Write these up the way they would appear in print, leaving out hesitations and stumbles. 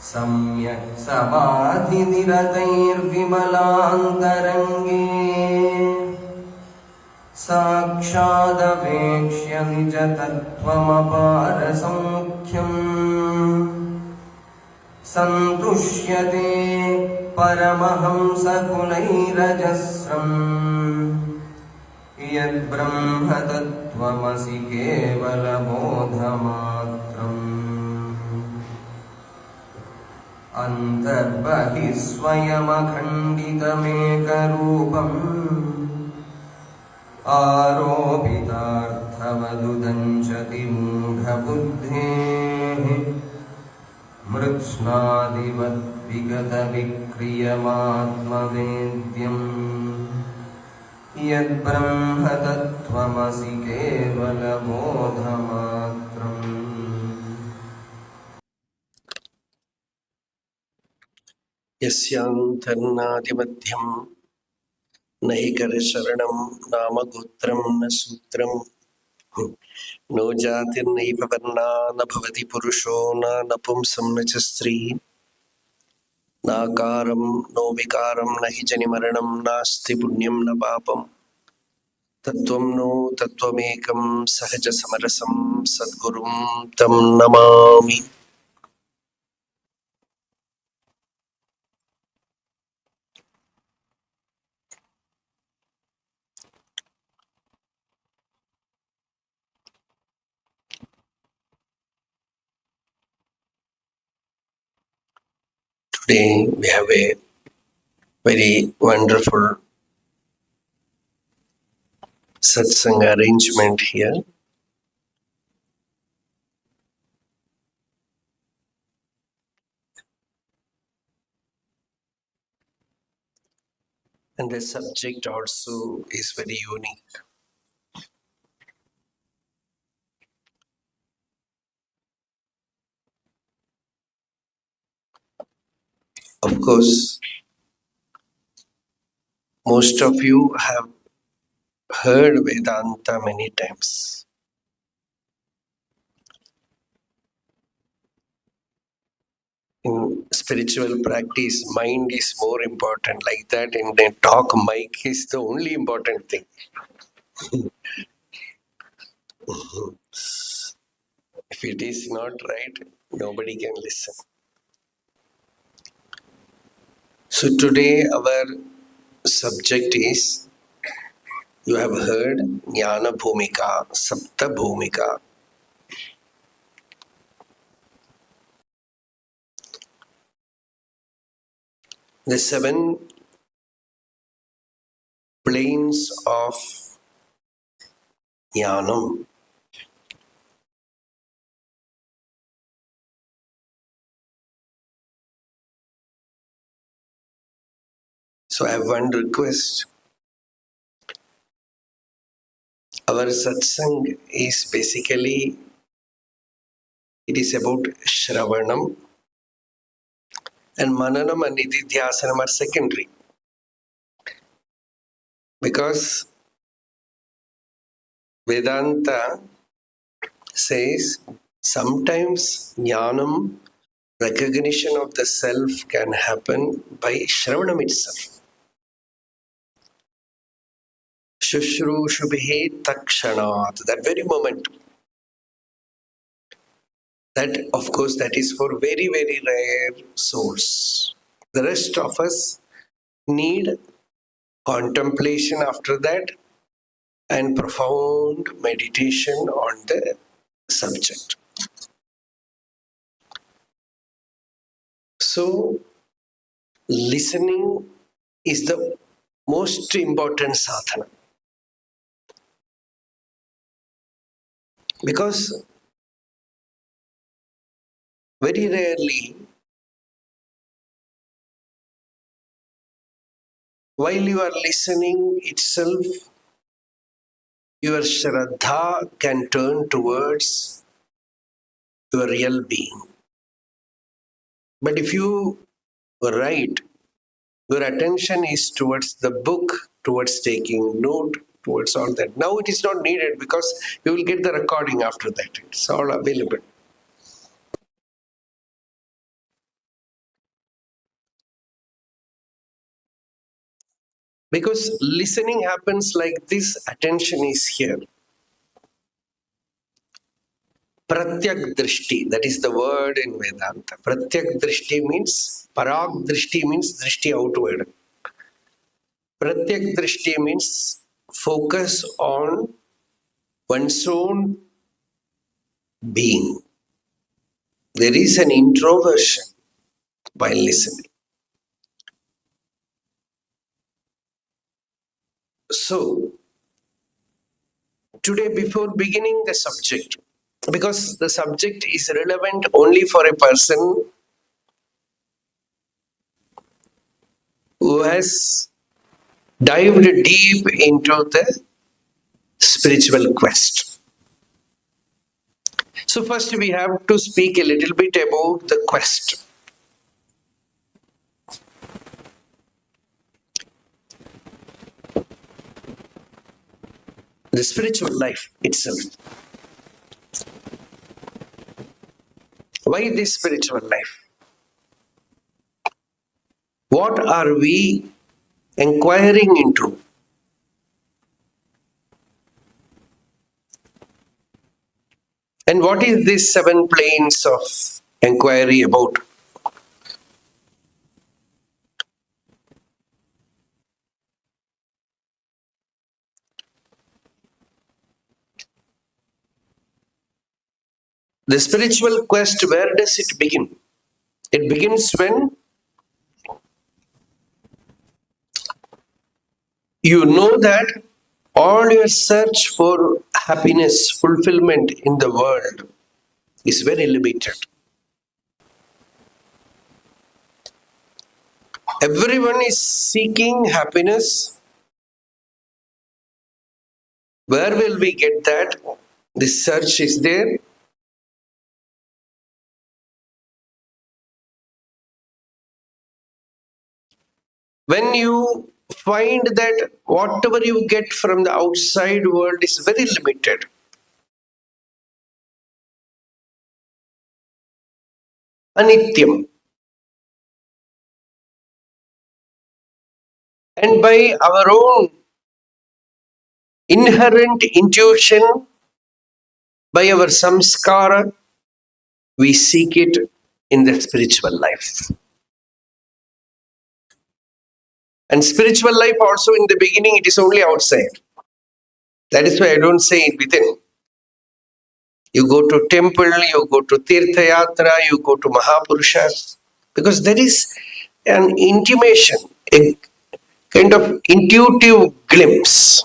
सम्यक् समाधिनिरतैर्विमलान्तरङ्गे साक्षादवेक्ष्य निजतत्त्वमपारसंख्यम् सन्तुष्यते परमहंसकुलैरजस्रम् यद्ब्रह्मतत्त्वमसि केवलबोधमात्रम् अन्तर्बहिः स्वयमखण्डितमेकरूपम् आरोपितार्थवदुदञ्चति मूढबुद्धेः मृत्स्नादिवद्विगतविक्रियमात्मवेद्यम् यद्ब्रह्मतत्त्वमसि केवलबोधमात्रम्. यस्यान्तर्नादिमध्यं न हि करशरणं नाम गोत्रं न सूत्रं नो जातिर्नैव वर्णा न भवति पुरुषो न नपुंसं न च स्त्री नाकारं नो विकारं न हि जनिमरणं नास्ति पुण्यं न पापं तत्त्वं नो तत्त्वमेकं सहजसमरसं सद्गुरुं तं Namami. Today we have a very wonderful Satsang arrangement here. And the subject also is very unique. Of course, most of you have heard Vedanta many times. In spiritual practice, mind is more important. Like that, in the talk, mic is the only important thing. If it is not right, nobody can listen. So today our subject is, you have heard Dhyana Bhumika, Sapta Bhumika. The 7 planes of Jnanam. So I have one request. Our satsang is basically, it is about Shravanam, and Mananam and Nididhyasanam are secondary. Because Vedanta says sometimes Jnanam, recognition of the self, can happen by Shravanam itself. Shushrushubihe takshanat, that very moment. That, of course, that is for very, very rare souls. The rest of us need contemplation after that and profound meditation on the subject. So, listening is the most important sadhana. Because very rarely, while you are listening itself, your shraddha can turn towards your real being. But if you write, your attention is towards the book, towards taking note, towards all that. Now it is not needed because you will get the recording after that. It's all available. Because listening happens like this, attention is here. Pratyak drishti, that is the word in Vedanta. Pratyak drishti means, parag drishti means drishti outward. Pratyak drishti means focus on one's own being. There is an introversion while listening. So, today before beginning the subject, because the subject is relevant only for a person who has dived deep into the spiritual quest. So first we have to speak a little bit about the quest. The spiritual life itself. Why this spiritual life? What are we inquiring into? And what is this 7 planes of inquiry about? The spiritual quest, where does it begin? It begins when you know that all your search for happiness, fulfillment in the world is very limited. Everyone is seeking happiness. Where will we get that? This search is there. When you find that whatever you get from the outside world is very limited, anityam, and by our own inherent intuition, by our samskara, we seek it in the spiritual life. And spiritual life also in the beginning, it is only outside. That is why I don't say it within. You go to temple, you go to Tirtha Yatra, you go to Mahapurusha, because there is an intimation, a kind of intuitive glimpse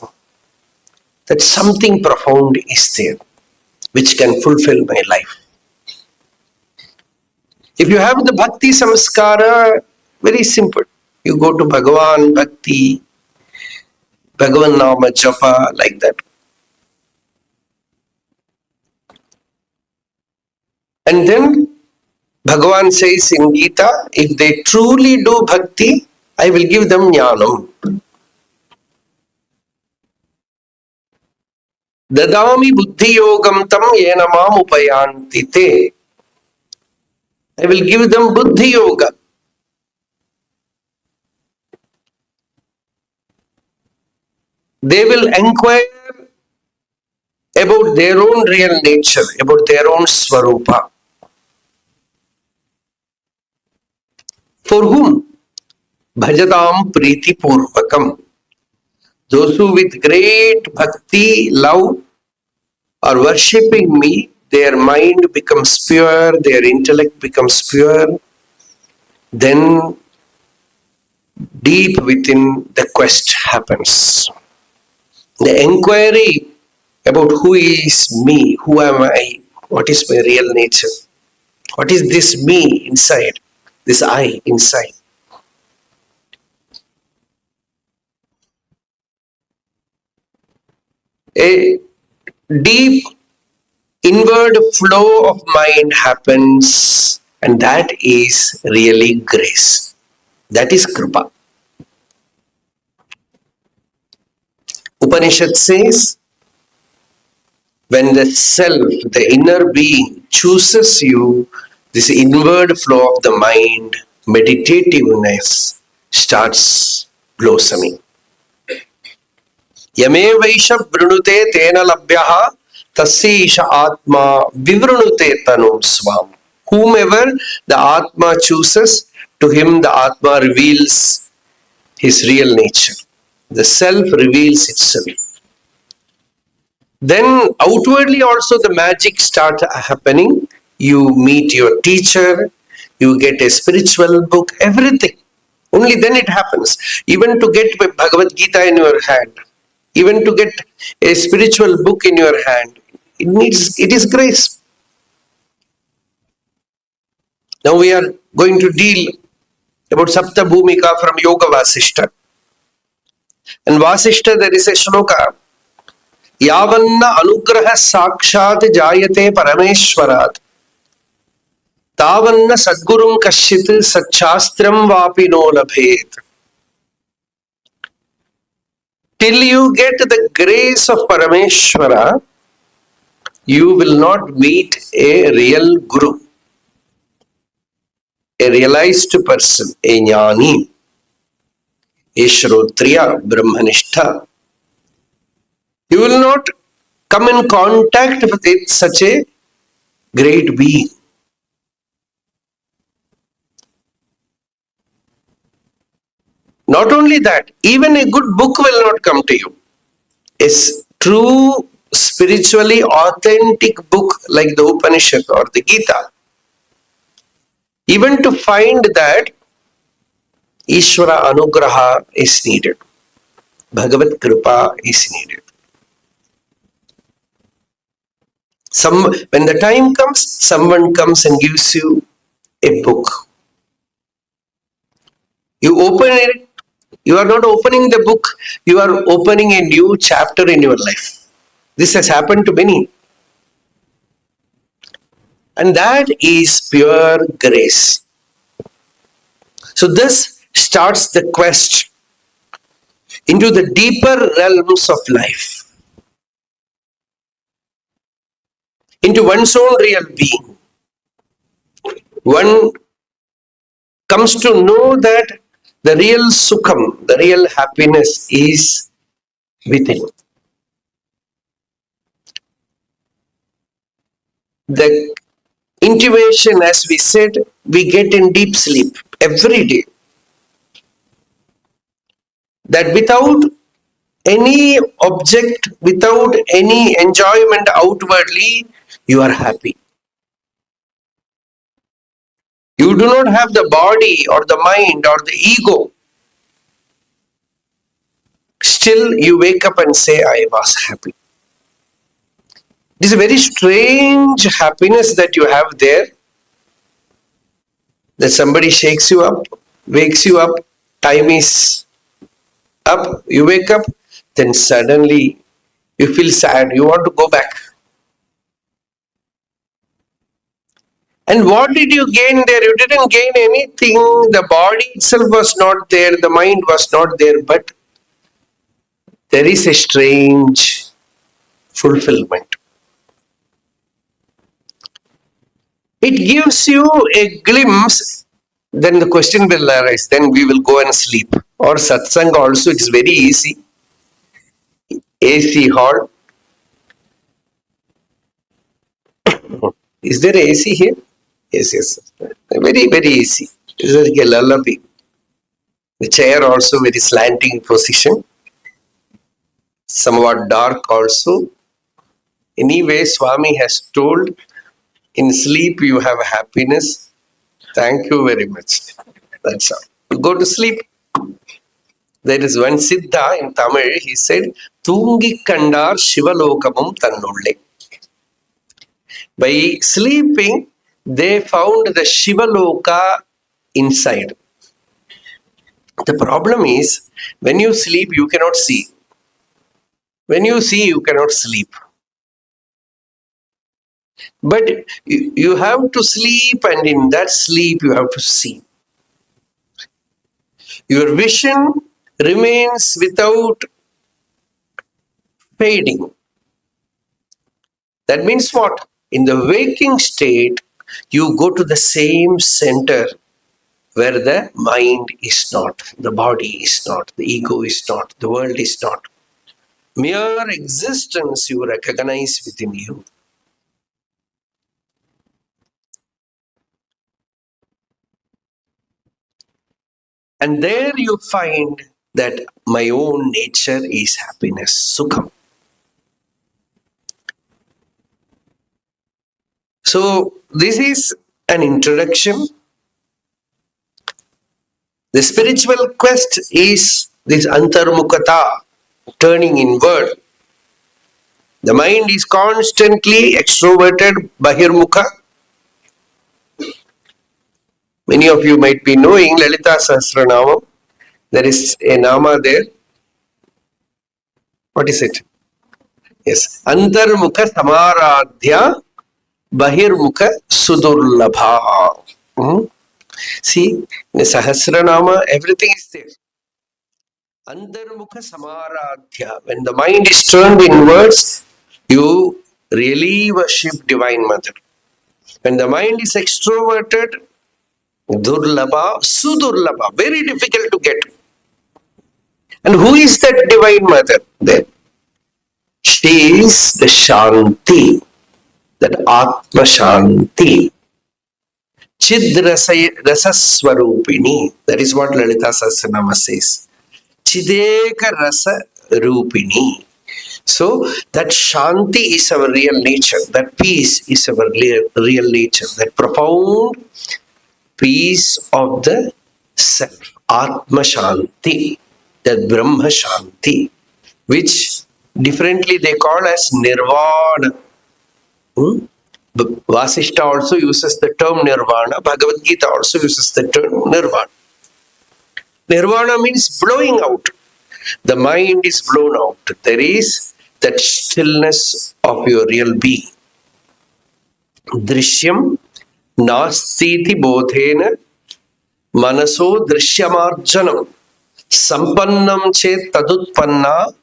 that something profound is there, which can fulfill my life. If you have the bhakti samskara, very simple. You go to Bhagavan Bhakti, Bhagavan Nama Japa, like that. And then Bhagavan says in Gita, if they truly do bhakti, I will give them jnanam. Dadami buddhi yogam tam yena mam upayanti te. I will give them buddhi yoga. They will inquire about their own real nature, about their own swarupa. For whom? Bhajatam priti purvakam. Those who with great bhakti, love, are worshipping me, their mind becomes pure, their intellect becomes pure, then deep within the quest happens. The inquiry about who is me, who am I, what is my real nature, what is this me inside, this I inside. A deep inward flow of mind happens, and that is really grace. That is kripa. Upanishad says, when the self, the inner being, chooses you, this inward flow of the mind, meditativeness starts blossoming. Yame vaisha brunute tena labhyaha tasisha atma vivrunute tanum swam. Whomever the Atma chooses, to him the Atma reveals his real nature. The self reveals itself. Then outwardly also the magic starts happening. You meet your teacher, you get a spiritual book, everything. Only then it happens. Even to get Bhagavad Gita in your hand, even to get a spiritual book in your hand, it is grace. Now we are going to deal about Sapta Bhumika from Yoga Vasishtha. And Vasishtha, there is a shloka. Yavanna anugraha sakshat jayate parameshwarat. Tavanna sadgurum kashit satshastram vapi no labhet. Till you get the grace of Parameshwara, you will not meet a real guru, a realized person, a jnani, a shrotriya, brahmanishtha. You will not come in contact with such a great being. Not only that, even a good book will not come to you. A true, spiritually authentic book like the Upanishad or the Gita, even to find that, Ishvara Anugraha is needed. Bhagavad Kripa is needed. When the time comes, someone comes and gives you a book. You open it, you are not opening the book, you are opening a new chapter in your life. This has happened to many. And that is pure grace. So this starts the quest into the deeper realms of life, into one's own real being. One comes to know that the real sukham, the real happiness is within. The intuition, as we said, we get in deep sleep every day. That without any object, without any enjoyment outwardly, you are happy. You do not have the body or the mind or the ego. Still, you wake up and say, I was happy. It is a very strange happiness that you have there. That somebody shakes you up, wakes you up, time is up, you wake up, then suddenly you feel sad, you want to go back. And what did you gain there? You didn't gain anything. The body itself was not there, the mind was not there, but there is a strange fulfillment. It gives you a glimpse, then the question will arise, then we will go and sleep. Or satsang also, it is very easy. AC hall. Is there AC here? Yes. Very, very easy. It's like a lullaby. The chair also very slanting position. Somewhat dark also. Anyway, Swami has told, in sleep you have happiness. Thank you very much. That's all. You go to sleep. There is one Siddha in Tamil, he said, Tungi Kandar Shivalokamam Tannulle. By sleeping, they found the Shivaloka inside. The problem is, when you sleep, you cannot see. When you see, you cannot sleep. But you have to sleep, and in that sleep, you have to see. Your vision remains without fading. That means what? In the waking state, you go to the same center where the mind is not, the body is not, the ego is not, the world is not. mere existence you recognize within you. And there you find that my own nature is happiness, sukham. So this is an introduction. The spiritual quest is this antarmukata, turning inward. The mind is constantly extroverted, bahirmukha. Many of you might be knowing Lalita Sahasranamam. There is a nama there. What is it? Yes. Antarmukha samaradhya bahirmukha sudurlabha. See, in Sahasranama, everything is there. Antarmukha samaradhya. When the mind is turned inwards, you really worship Divine Mother. When the mind is extroverted, durlabha, sudurlabha, very difficult to get. And who is that Divine Mother then? She is the Shanti, that Atma Shanti. Chidrasaswarupini. That is what Lalita Sahasranama says. Chideka Rasa Rupini. So that Shanti is our real nature. That peace is our real nature. That profound peace of the self. Atma Shanti. That Brahma Shanti. Which differently they call as Nirvana. Vasishtha also uses the term Nirvana. Bhagavad Gita also uses the term Nirvana. Nirvana means blowing out. The mind is blown out. There is that stillness of your real being. Drishyam nastiti bodhena manaso drishyamarjanam sampannam chet tadutpanna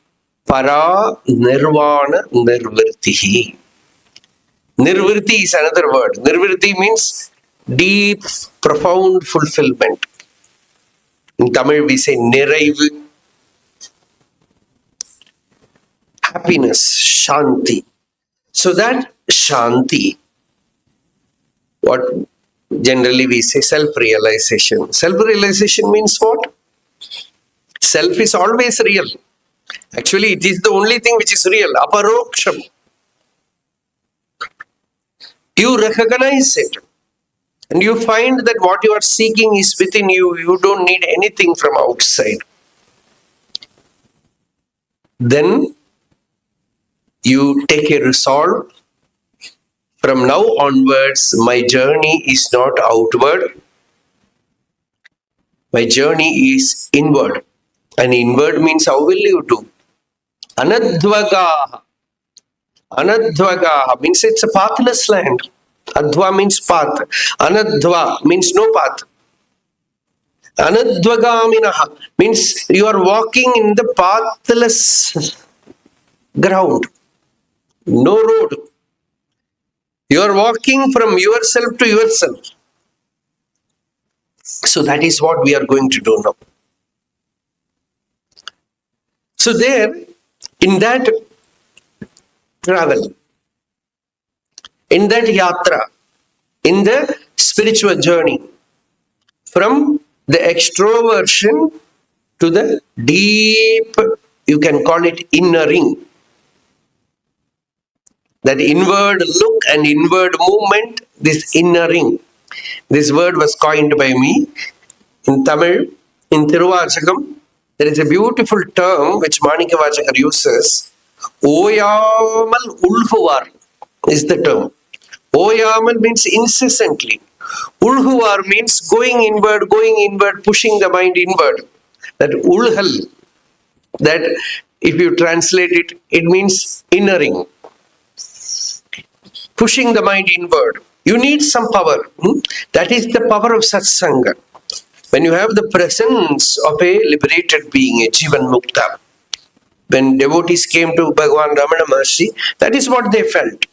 para nirvana nirvrtihi. Nirvrti is another word. Nirvrti means deep, profound fulfillment. In Tamil we say niraivu, happiness, shanti. So that shanti, what generally we say self-realization. Self-realization means what? Self is always real. Actually, it is the only thing which is real. Aparoksham. You recognize it. And you find that what you are seeking is within you. You don't need anything from outside. Then you take a resolve. From now onwards, my journey is not outward. My journey is inward. And inward means how will you do? Anadvagaha. Anadvagaha means it's a pathless land. Adva means path. Anadva means no path. Anadvagaminaha means you are walking in the pathless ground. No road. You are walking from yourself to yourself. So that is what we are going to do now. So there, in that travel, in that yatra, in the spiritual journey, from the extroversion to the deep, you can call it innering. That inward look and inward movement, this innering. This word was coined by me in Tamil, in Tiruvachakam. There is a beautiful term which Manikavachakar uses. Oyamal ulhuvar is the term. Oyamal means incessantly. Ulhuvar means going inward, pushing the mind inward. That ulhal, that if you translate it, it means innering. Pushing the mind inward. You need some power. That is the power of Satsang. When you have the presence of a liberated being, a Jivan Mukta. When devotees came to Bhagavan Ramana Maharshi, that is what they felt.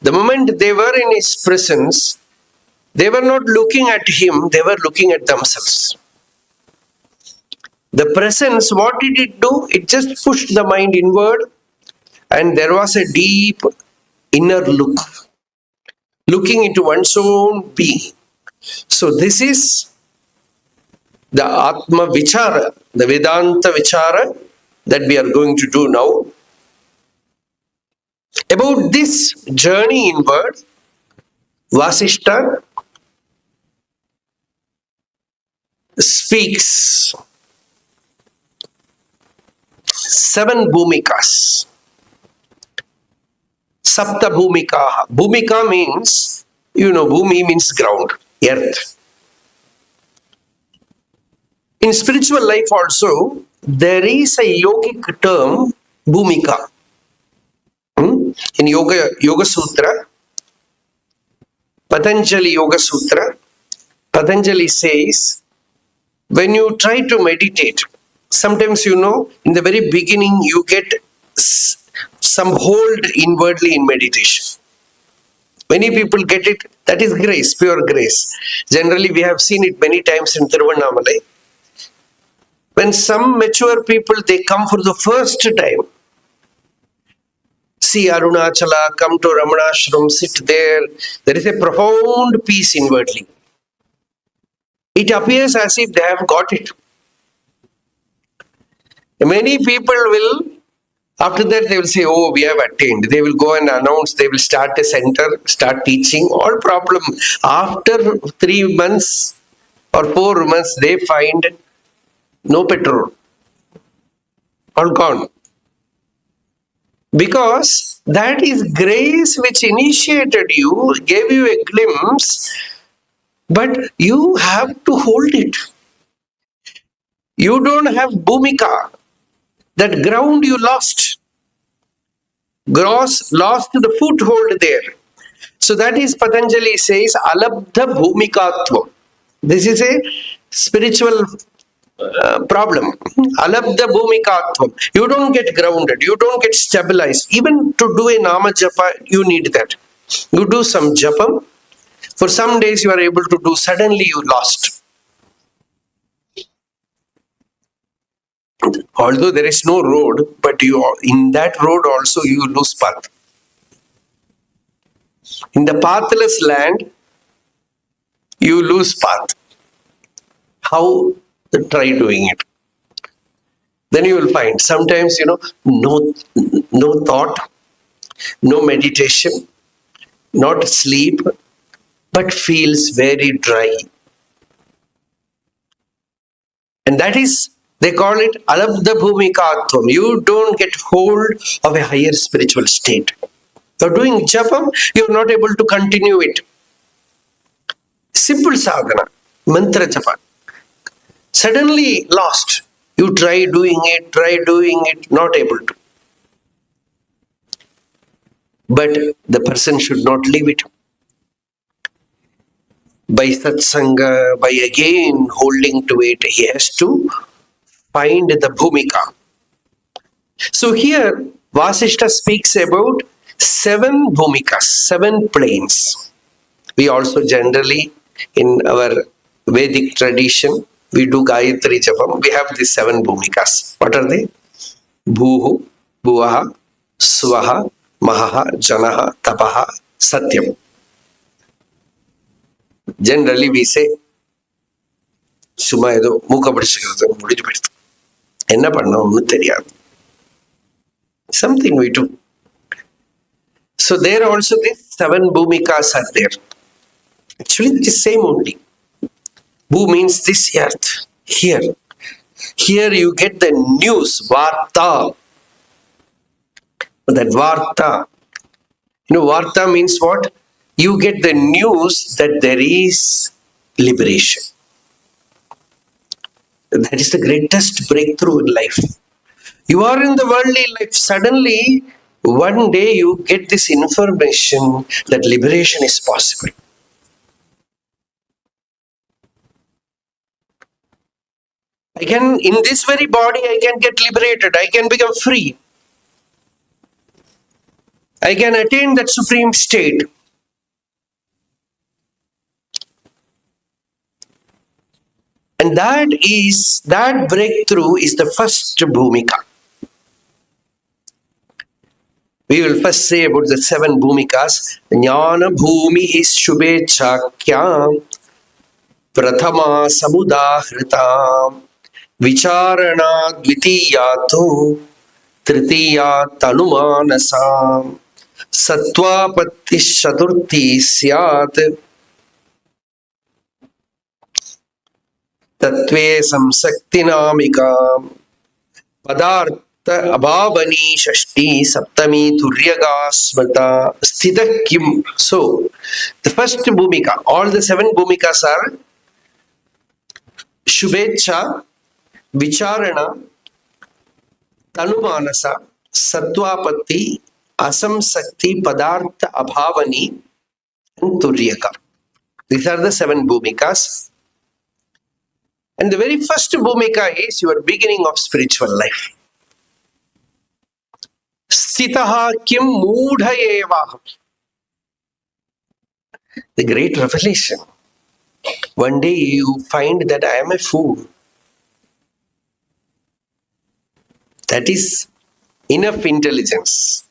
The moment they were in his presence, they were not looking at him, they were looking at themselves. The presence, what did it do? It just pushed the mind inward, and there was a deep inner look, looking into one's own being. So this is the Atma Vichara, the Vedanta Vichara that we are going to do now. About this journey inward, Vasishtha speaks 7 Bhumikas. Sapta Bhumika. Bhumika means, Bhumi means ground, earth. In spiritual life also, there is a yogic term, Bhumika. In Yoga Sutra, Patanjali Yoga Sutra, Patanjali says, when you try to meditate, sometimes in the very beginning you get some hold inwardly in meditation. Many people get it, that is grace, pure grace. Generally we have seen it many times in Tiruvannamalai. When some mature people, they come for the first time, see Arunachala, come to Ramana ashram, sit there is a profound peace inwardly. It appears as if they have got it. Many people will, after that they will say, oh, we have attained. They will go and announce, they will start a center, start teaching, all problem. After 3 months or 4 months, they find no petrol, all gone. Because that is grace which initiated you, gave you a glimpse, but you have to hold it. You don't have Bhumika. That ground you lost. Lost the foothold there. So that is Patanjali says, alabdha bhumikatvam. This is a spiritual problem. Alabdha bhumikatvam. You don't get grounded. You don't get stabilized. Even to do a nama japa, you need that. You do some japam. For some days you are able to do. Suddenly you lost. Although there is no road, but in that road also you lose path. In the pathless land, you lose path. How? Try doing it. Then you will find sometimes, no thought, no meditation, not sleep, but feels very dry. And that is, they call it alabdha bhumikatvam. You don't get hold of a higher spiritual state. You're doing japam, you're not able to continue it. Simple sadhana, mantra japa. Suddenly lost. You try doing it, not able to. But the person should not leave it. By satsanga, by again holding to it, he has to find the bhumika. So here, Vasishtha speaks about 7 bhumikas, 7 planes. We also generally, in our Vedic tradition, we do Gayatri Japam. We have these 7 bhumikas. What are they? Bhuhu, Bhuvaha, Swaha, Mahaha, Janaha, Tapaha, Satyam. Generally we say, சும்மா ஏதோ மூக்க பிடிச்சிக்கிறது முடிஞ்சு போயிடுது, என்ன பண்ணோம்னு தெரியாது. Something we do. So there also these 7 bhumikas are there. Actually it is same only. Bhu means this earth, here. Here you get the news, varta. That varta. Varta means what? You get the news that there is liberation. That is the greatest breakthrough in life. You are in the worldly life. Suddenly, one day you get this information that liberation is possible. In this very body, I can get liberated. I can become free. I can attain that supreme state. And that breakthrough is the first Bhumika. We will first say about the 7 Bhumikas. Jnana Bhumi is Subechha Prathama Samudahrita Vicharana Dvitiyato Tritiya Tanumanasa Satvapatti Chaturthi Syat Tatve Samsaktinamika Padartha Abhavani Shashti Saptami Turyaga Smata Sthita Kim. So, the first Bhumika, all the 7 Bhumikas are Shubhecha, Vicharana, Tanumanasa, Satvapatti, Asamsakti, Padartha Abhavani, and Turyaka. These are the 7 Bhumikas. And the very first Bhumika is your beginning of spiritual life. Sthitaha kim mudha eva. The great revelation. One day you find that I am a fool. That is enough intelligence.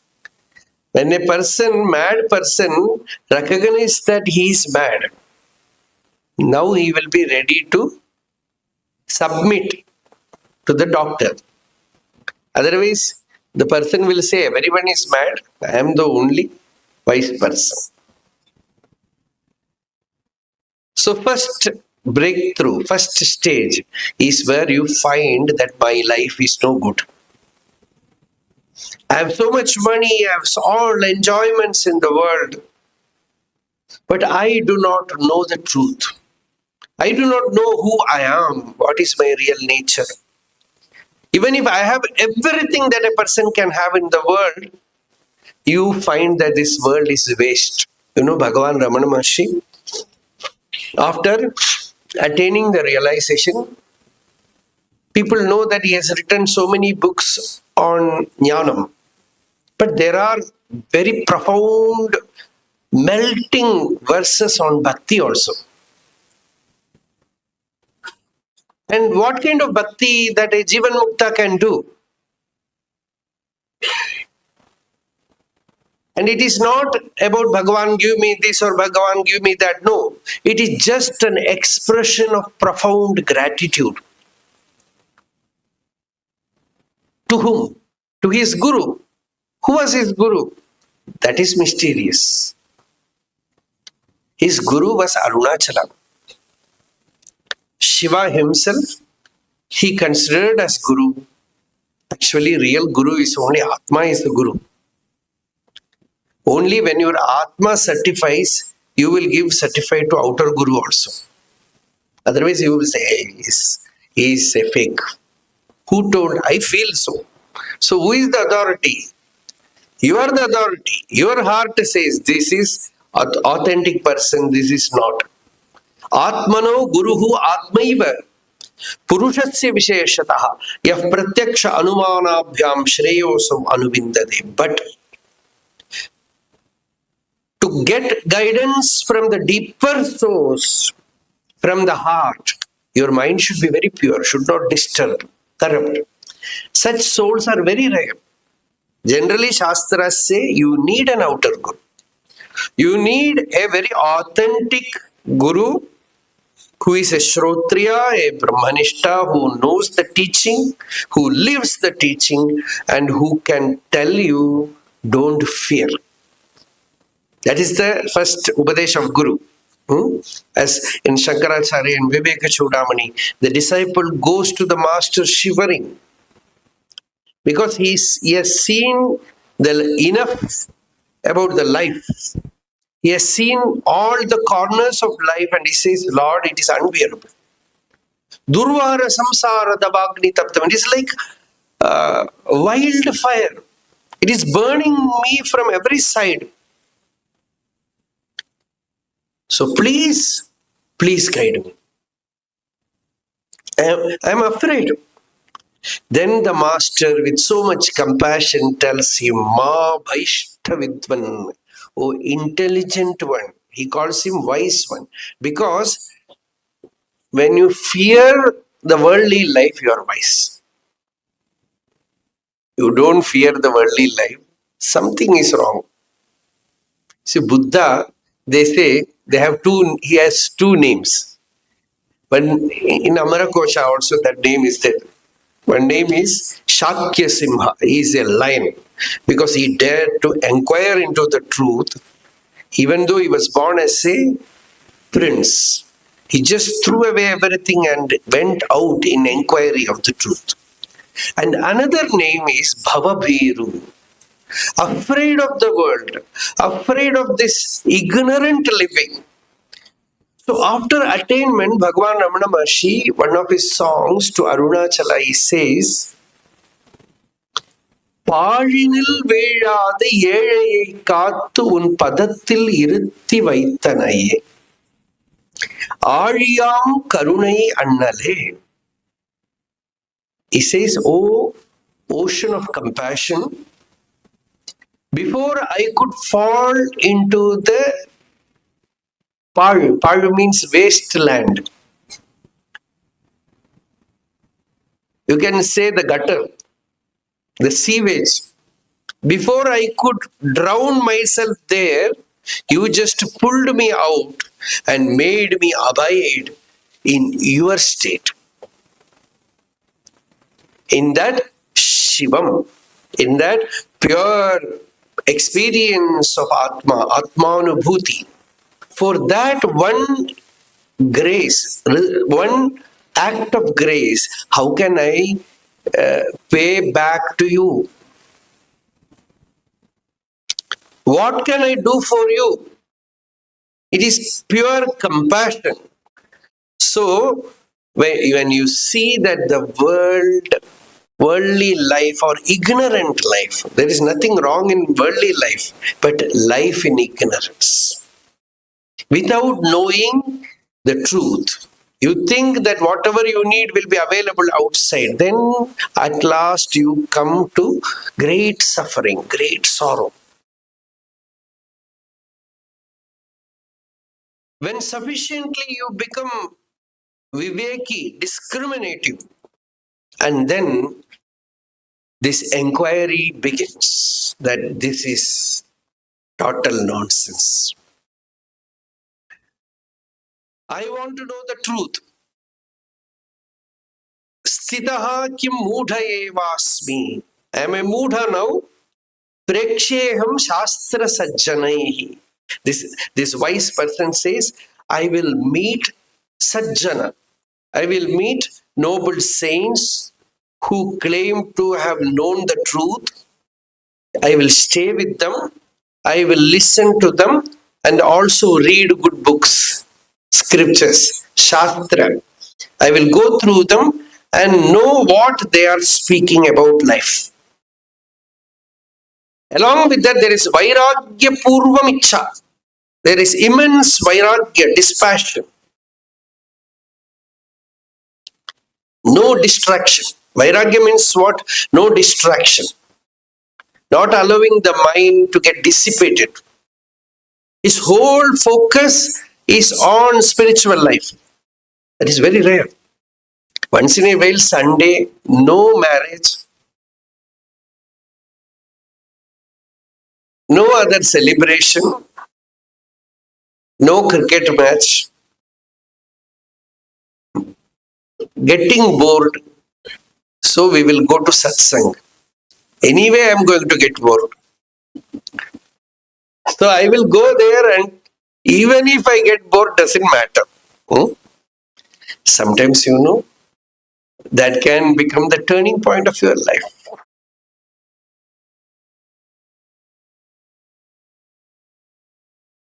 When a mad person, recognizes that he is mad, now he will be ready to submit to the doctor. Otherwise, the person will say, everyone is mad, I am the only wise person. So first breakthrough, first stage is where you find that my life is no good. I have so much money, I have all enjoyments in the world, but I do not know the truth. I do not know who I am, what is my real nature. Even if I have everything that a person can have in the world, you find that this world is waste. You know, Bhagavan Ramana Maharshi, after attaining the realization, people know that he has written so many books on Jnanam. But there are very profound, melting verses on bhakti also. And what kind of bhakti that a Jivan Mukta can do? And it is not about Bhagavan give me this or Bhagavan give me that. No, it is just an expression of profound gratitude. To whom? To his Guru. Who was his Guru? That is mysterious. His Guru was Arunachala. Shiva himself, he considered as Guru. Actually, real Guru is only Atma is the Guru. Only when your Atma certifies, you will give certificate to outer Guru also. Otherwise, you will say, hey, he is a fake. Who told? I feel so. So, who is the authority? You are the authority. Your heart says, this is authentic person, this is not. Atmano guruhu atmaiva purushasya visheshataha yah pratyaksha anumanabhyam shreyosam anuvindade. But to get guidance from the deeper source, from the heart, your mind should be very pure, should not disturb, corrupt. Such souls are very rare. Generally, Shastras say you need an outer Guru. You need a very authentic Guru who is a Shrotriya, a Brahmanishta, who knows the teaching, who lives the teaching, and who can tell you, don't fear. That is the first upadesha of Guru. As in Shankaracharya and Viveka Chudamani, the disciple goes to the master shivering because he has seen enough about the life. He has seen all the corners of life and he says, Lord, it is unbearable. Durvara samsara davagni taptam. It is like wildfire. It is burning me from every side. So please guide me. I am afraid. Then the master, with so much compassion, tells him, Ma Bhaishta Vidvan, O intelligent one. He calls him wise one. Because when you fear the worldly life, you are wise. You don't fear the worldly life, something is wrong. See, Buddha, they say he has two names. But in Amarakosha also that name is there. One name is Shakya Simha. He is a lion because he dared to inquire into the truth even though he was born as a prince. He just threw away everything and went out in inquiry of the truth. And another name is Bhavabhiru, afraid of the world, afraid of this ignorant living. So after attainment, Bhagavan Ramana Maharshi, one of his songs to Arunachala, he says, பாழினில் வீழாத ஏழையை காத்து உன் பதத்தில் இருத்தி வைத்தனையே ஆழியாம் கருணை அண்ணலே. He says, "O ocean of compassion, before I could fall into the Palu means wasteland. You can say the gutter, the sewage. Before I could drown myself there, you just pulled me out and made me abide in your state. In that Shivam, in that pure experience of Atma, Atmanubhuti, for that one grace, one act of grace, how can I pay back to you? What can I do for you? It is pure compassion. So, when you see that the worldly life or ignorant life, there is nothing wrong in worldly life, but life in ignorance. Without knowing the truth, you think that whatever you need will be available outside. Then at last you come to great suffering, great sorrow. When sufficiently you become viveki, discriminative, and then this inquiry begins that this is total nonsense. I want to know the truth. Sthitaha kim moodha evasmi. I am a moodha now. Preksheham shastra sajjanaihi. This wise person says, I will meet sajjana. I will meet noble saints who claim to have known the truth. I will stay with them. I will listen to them and also read good books, scriptures, shastra. I will go through them and know what they are speaking about life. Along with that, there is vairagya purvam ichha. There is immense vairagya, dispassion. No distraction. Vairagya means what? No distraction. Not allowing the mind to get dissipated. His whole focus is on spiritual life. That is very rare. Once in a while, Sunday, no marriage, no other celebration, no cricket match, getting bored, so we will go to Satsang. Anyway, I am going to get bored. So I will go there, and even if I get bored, doesn't matter. Sometimes, that can become the turning point of your life.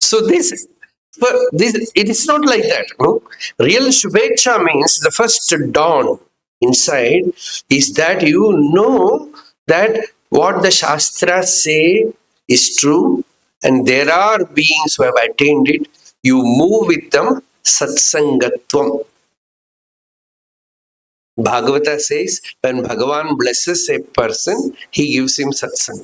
So it is not like that. Real Subechha means the first dawn inside is that you know that what the Shastras say is true, and there are beings who have attained it. You move with them, satsangatvam. Bhagavata says, when Bhagavan blesses a person, he gives him satsang.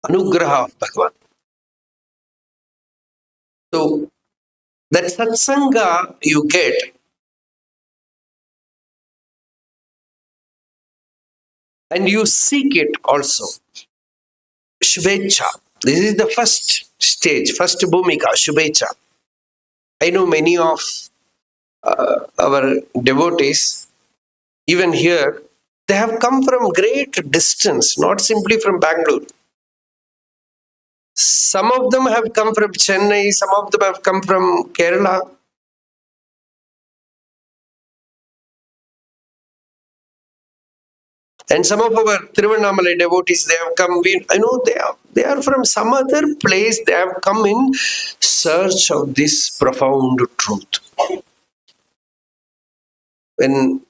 Anugraha of Bhagavan. So, That satsanga you get, and you seek it also. Subechha. This is the first stage, first Bhumika, Subechha. I know many of our devotees, even here, they have come from great distance, not simply from Bengaluru. Some of them have come from Chennai, some of them have come from Kerala. And some of our Tiruvannamalai devotees, they have come, I know they are from some other place, they have come in search of this profound truth. When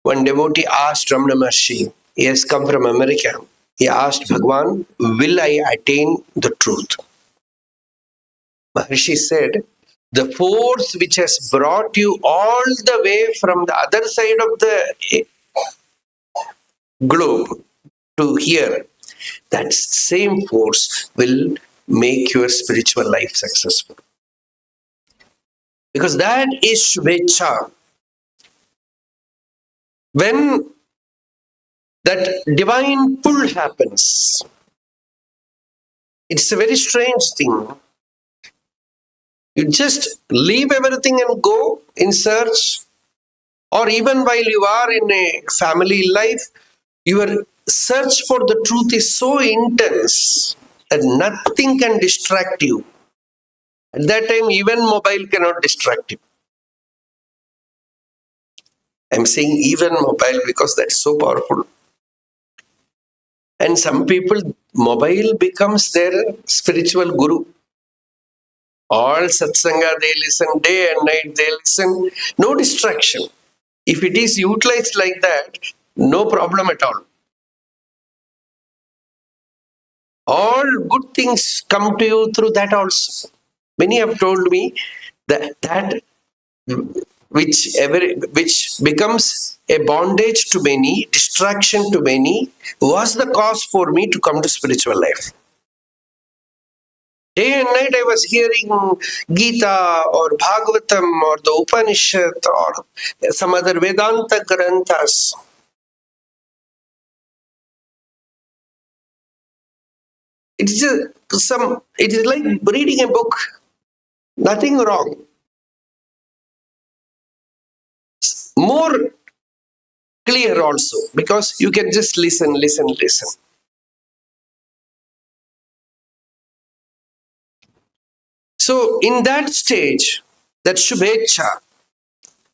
one devotee asked Ramana Maharshi, he has come from America, he asked Bhagavan, will I attain the truth? Maharshi said, the force which has brought you all the way from the other side of the globe to here, that same force will make your spiritual life successful. Because that is Svecha. When that divine pull happens, it's a very strange thing. You just leave everything and go in search, or even while you are in a family life, your search for the truth is so intense that nothing can distract you. At that time, even mobile cannot distract you. I'm saying even mobile because that's so powerful. And some people, mobile becomes their spiritual guru. All satsanga they listen, day and night they listen, no distraction. If it is utilized like that, no problem at all. All good things come to you through that also. Many have told me that which becomes a bondage to many, distraction to many, was the cause for me to come to spiritual life. Day and night I was hearing Gita or Bhagavatam or the Upanishad or some other Vedanta Granthas. It is like reading a book. Nothing wrong. More clear also, because you can just listen. So in that stage, that Subhecha,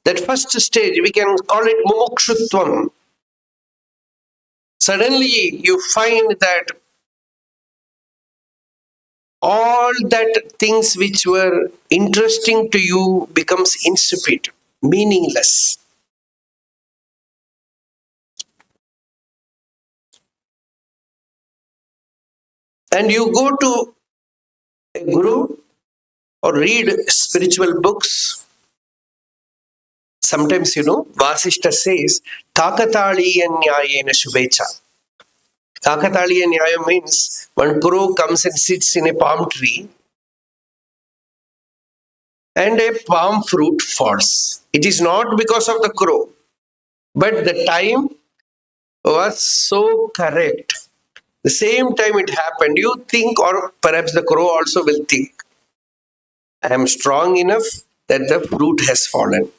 that first stage, we can call it mumukshutvam. Suddenly you find that all that things which were interesting to you becomes insipid, meaningless. And you go to a guru or read spiritual books. Sometimes, Vasishtha says, Kakataliya Nyayena Subhecha. Kakataliya Nyaya means one crow comes and sits in a palm tree and a palm fruit falls. It is not because of the crow, but the time was so correct. The same time it happened, you think, or perhaps the crow also will think, I am strong enough that the fruit has fallen.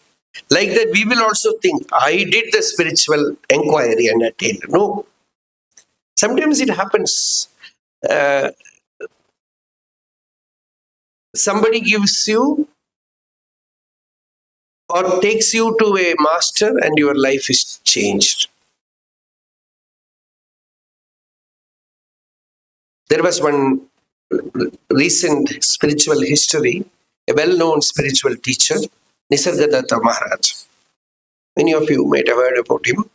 Like that, we will also think, I did the spiritual inquiry and attained. No. Sometimes it happens. Somebody gives you or takes you to a master and your life is changed. There was one recent spiritual history, a well-known spiritual teacher, Nisargadatta Maharaj. Many of you might have heard about him.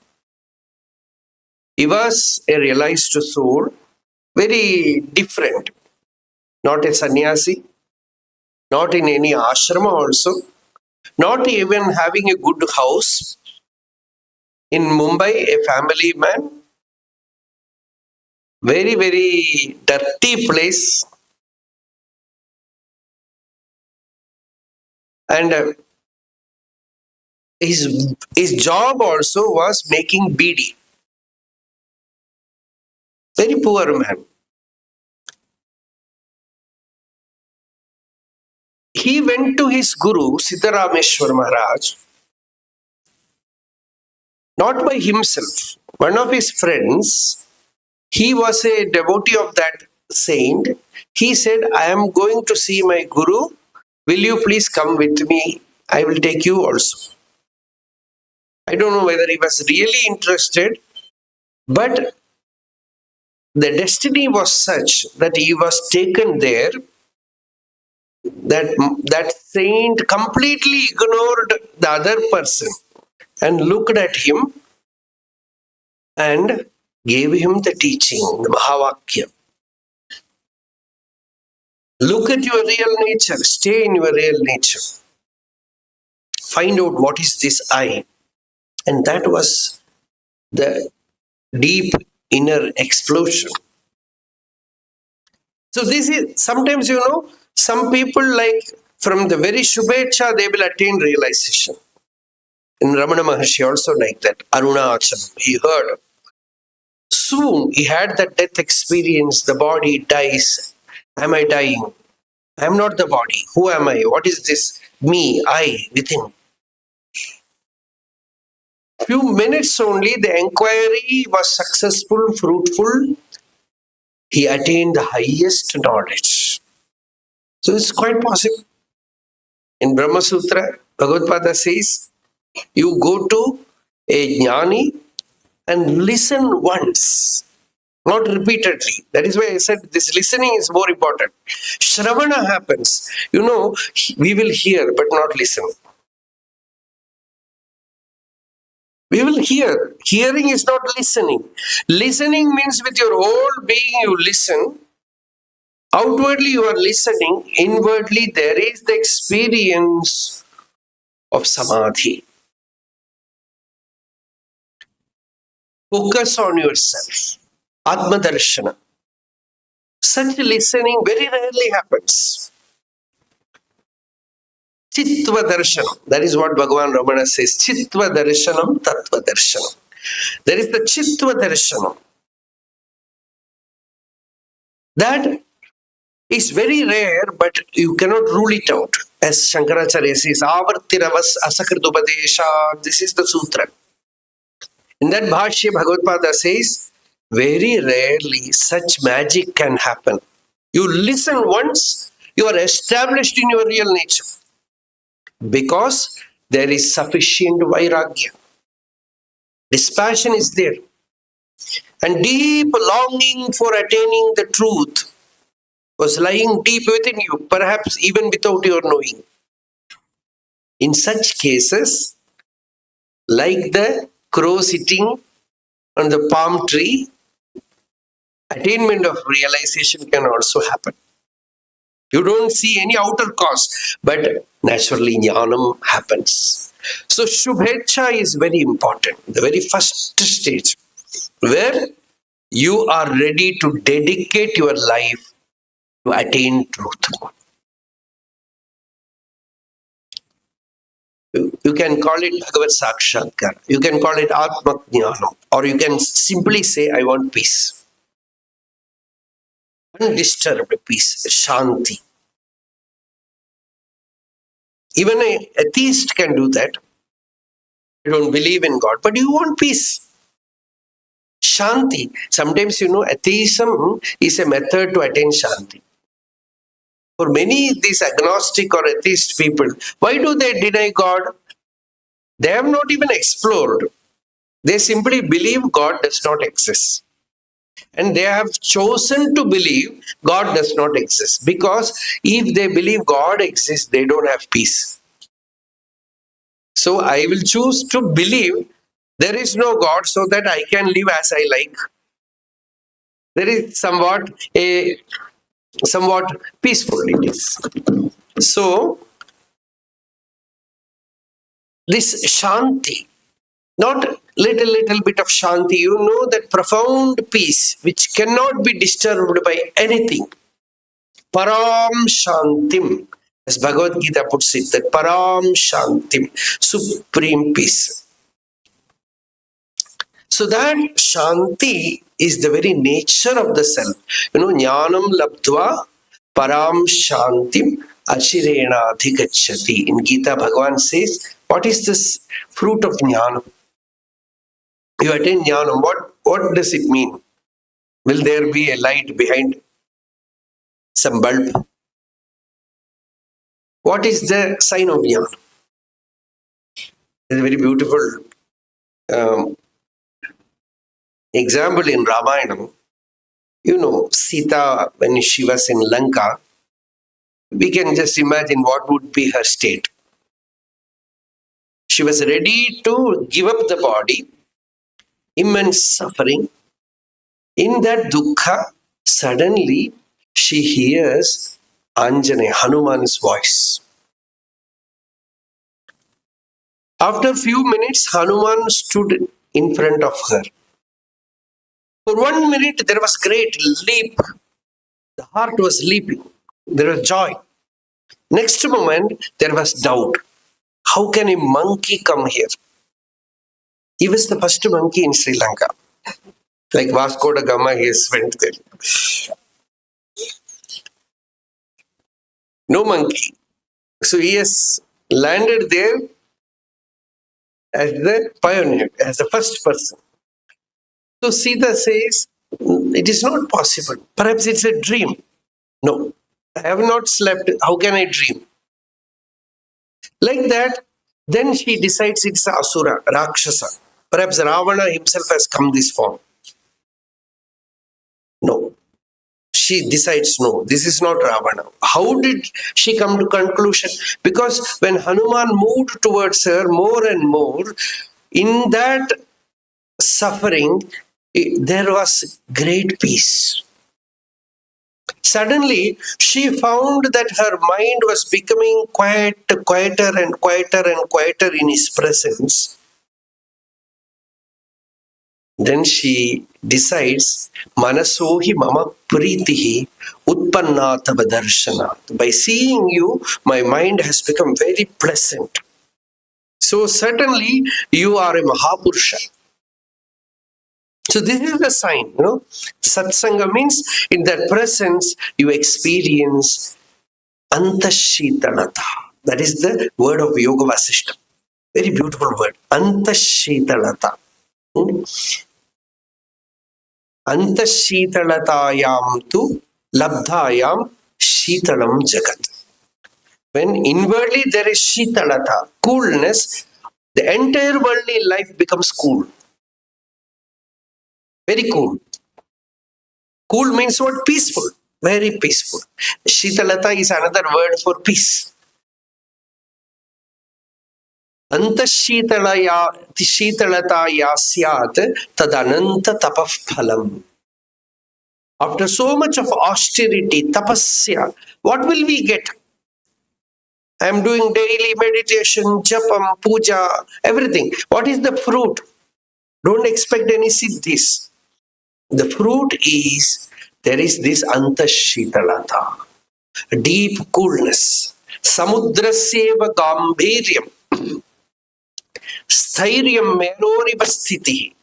He was a realized soul, very different, not a sannyasi, not in any ashrama also, not even having a good house. In Mumbai, a family man, very, very dirty place. And his job also was making beedi. Very poor man. He went to his guru, Siddharameshwar Maharaj, not by himself. One of his friends, he was a devotee of that saint. He said, I am going to see my guru. Will you please come with me? I will take you also. I don't know whether he was really interested, but the destiny was such that he was taken there, that saint completely ignored the other person and looked at him and gave him the teaching, the Mahavakya. Look at your real nature, stay in your real nature. Find out what is this I. And that was the deep inner explosion. So this is, sometimes, some people like from the very Subechha, they will attain realization. And Ramana Maharshi also like that. Arunachala, he heard. Soon he had that death experience, the body dies. Am I dying? I am not the body. Who am I? What is this? Me, I, within. Few minutes only, the inquiry was successful, fruitful. He attained the highest knowledge. So it's quite possible. In Brahma Sutra, Bhagavad Gita says, you go to a jnani and listen once, not repeatedly. That is why I said this listening is more important. Sravana happens. We will hear but not listen. We will hear. Hearing is not listening. Listening means with your whole being you listen. Outwardly you are listening. Inwardly there is the experience of samadhi. Focus on yourself. Atma darshana. Such listening very rarely happens. Chittva darshanam. That is what Bhagavan Ramana says. Chittva darshanam, tattva darshanam. There is the chittva darshanam. That is very rare, but you cannot rule it out. As Shankaracharya says, avartiravas asakrit upadesa. This is the sutra. In that Bhashya, Bhagavad Gita says, very rarely such magic can happen. You listen once, you are established in your real nature. Because there is sufficient vairagya. Dispassion is there. And deep longing for attaining the truth was lying deep within you, perhaps even without your knowing. In such cases, like the crow sitting on the palm tree, attainment of realization can also happen. You don't see any outer cause, but naturally jnanam happens. So Subhecha is very important, the very first stage, where you are ready to dedicate your life to attain truth. You can call it Bhagavad Sakshatkar, you can call it Atma Jnanam, or you can simply say, I want peace. Undisturbed peace, Shanti. Even an atheist can do that. You don't believe in God, but you want peace. Shanti. Sometimes, atheism is a method to attain Shanti. For many, these agnostic or atheist people, why do they deny God? They have not even explored. They simply believe God does not exist. And they have chosen to believe God does not exist. Because if they believe God exists, they don't have peace. So I will choose to believe there is no God so that I can live as I like. There is somewhat peaceful it is. So this Shanti, not little bit of Shanti, that profound peace which cannot be disturbed by anything. Param Shantim. As Bhagavad Gita puts it, that Param Shantim, supreme peace. So that Shanti is the very nature of the self. Jnanam labdva param shantim achirena adhigacchati. In Gita, Bhagavan says, what is this fruit of jnanam? You attain jnanam. What does it mean? Will there be a light behind some bulb? What is the sign of jnana? It's a very beautiful example in Ramayana. Sita, when she was in Lanka, we can just imagine what would be her state. She was ready to give up the body, immense suffering. In that dukkha, suddenly she hears Anjane, Hanuman's voice. After a few minutes, Hanuman stood in front of her. For 1 minute, there was great leap. The heart was leaping. There was joy. Next moment, there was doubt. How can a monkey come here? He was the first monkey in Sri Lanka. Like Vasco da Gama, he went there. No monkey. So he has landed there as the pioneer, as the first person. So Sita says, it is not possible. Perhaps it's a dream. No, I have not slept. How can I dream? Like that, then she decides it's Asura, Rakshasa. Perhaps Ravana himself has come this form. No. She decides, no, this is not Ravana. How did she come to conclusion? Because when Hanuman moved towards her more and more, in that suffering, there was great peace. Suddenly, she found that her mind was becoming quieter and quieter and quieter in his presence. Then she decides, Manasohi mama pritihi utpanna tava darshanat. By seeing you, my mind has become very pleasant. So certainly, you are a Mahapurusha. So this is the sign, Satsanga means in that presence you experience Anta-seetalata. That is the word of Yoga Vasishtha. Very beautiful word. Anta-seetalata. Anta-seetalatayam tu labdhayam sheetalam jagat. When inwardly there is sheetalata, coolness, the entire worldly life becomes cool. Very cool. Cool means what? Peaceful. Very peaceful. Sheetalata is another word for peace. Anta-seetalata yasyat tadananta tapah phalam. After so much of austerity, tapasya, what will we get? I am doing daily meditation, japam, puja, everything. What is the fruit? Don't expect any siddhis. The fruit is, there is this Anta-seetalata, deep coolness, samudrasyeva gambhiryam, sthiryam meroriva sthiti.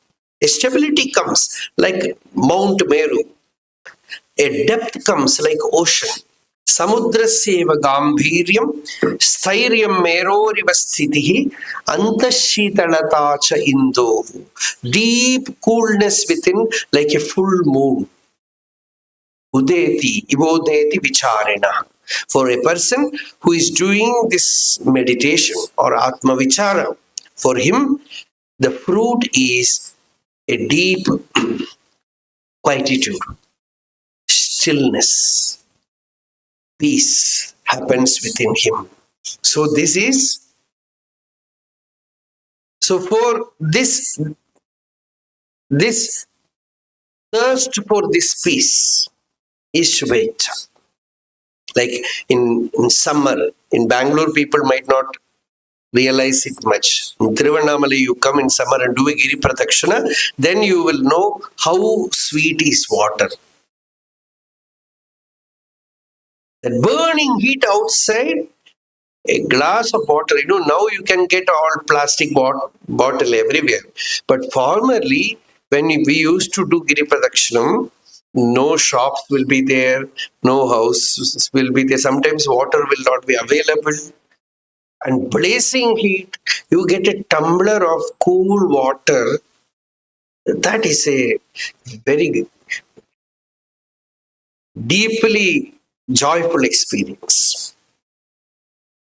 A stability comes like Mount Meru. A depth comes like ocean. Samudrasyeva gambhiryam, sthiryam meroriva sthiti, anta-seetalata cha indo. Deep coolness within like a full moon. Udeti, ivodeti vicharena. For a person who is doing this meditation or Atma Vichara, for him, the fruit is a deep quietude, stillness, peace happens within him. So for this thirst for this peace is Subechha. Like in summer, in Bengaluru, people might not realize it much. In Tiruvannamalai, you come in summer and do a Giri Pradakshina, then you will know how sweet is water. The burning heat outside, A glass of water, now you can get all plastic bottle everywhere. But formerly, when we used to do Giri Pradakshinam, no shops will be there, no houses will be there. Sometimes water will not be available. And blazing heat, you get a tumbler of cool water. That is a very deeply joyful experience.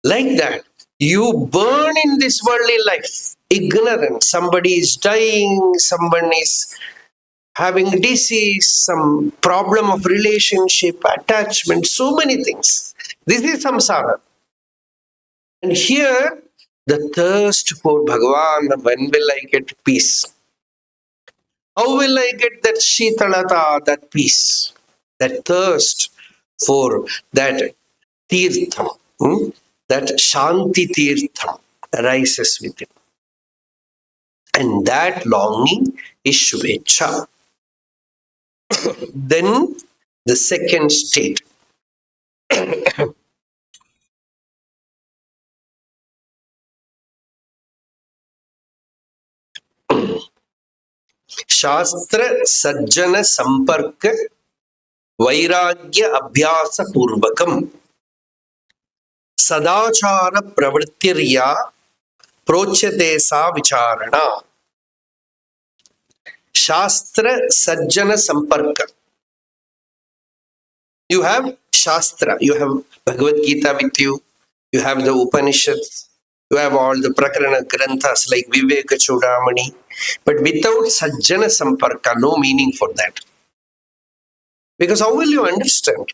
Like that, you burn in this worldly life, ignorant. Somebody is dying, someone is having disease, some problem of relationship, attachment, so many things. This is samsara. And here, the thirst for Bhagavan, when will I get peace? How will I get that Sheetalata, that peace, that thirst for that tirtham, that Shanti tirtham arises within. And that longing is Subechha. Then the second state. Shastra Sajjana Samparka Vairagya Abhyasa Purvakam Sadachara Pravrittirya Prochyate Sa Vicharana. Shastra Sajjana Samparka. You have Shastra, you have Bhagavad Gita with you, you have the Upanishads, you have all the Prakarana Granthas like Viveka Chudamani, but without Sajjana Samparka, no meaning for that. Because how will you understand?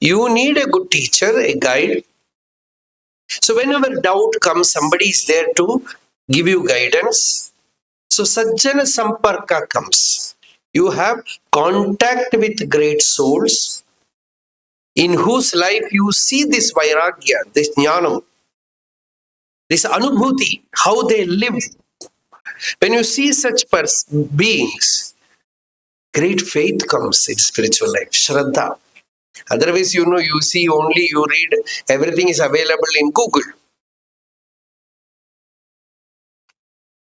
You need a good teacher, a guide. So whenever doubt comes, somebody is there to give you guidance. So Sajjana Samparka comes. You have contact with great souls in whose life you see this Vairagya, this Jnanam, this Anubhuti, how they live. When you see such beings, great faith comes in spiritual life, Shraddha. Otherwise, you see only, you read, everything is available in Google.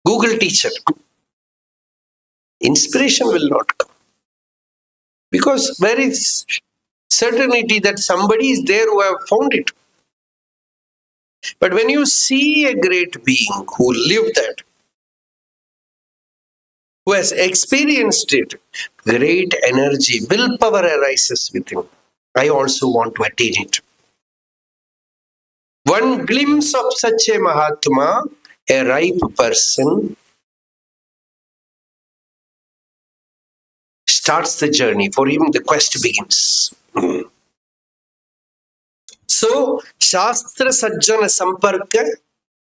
Google teacher. Inspiration will not come. Because there is certainty that somebody is there who have found it. But when you see a great being who lived that, who has experienced it, great energy, willpower arises within. I also want to attain it. One glimpse of such a Mahatma, a ripe person, starts the journey. For him, the quest begins. So, Shastra Sajjana Samparka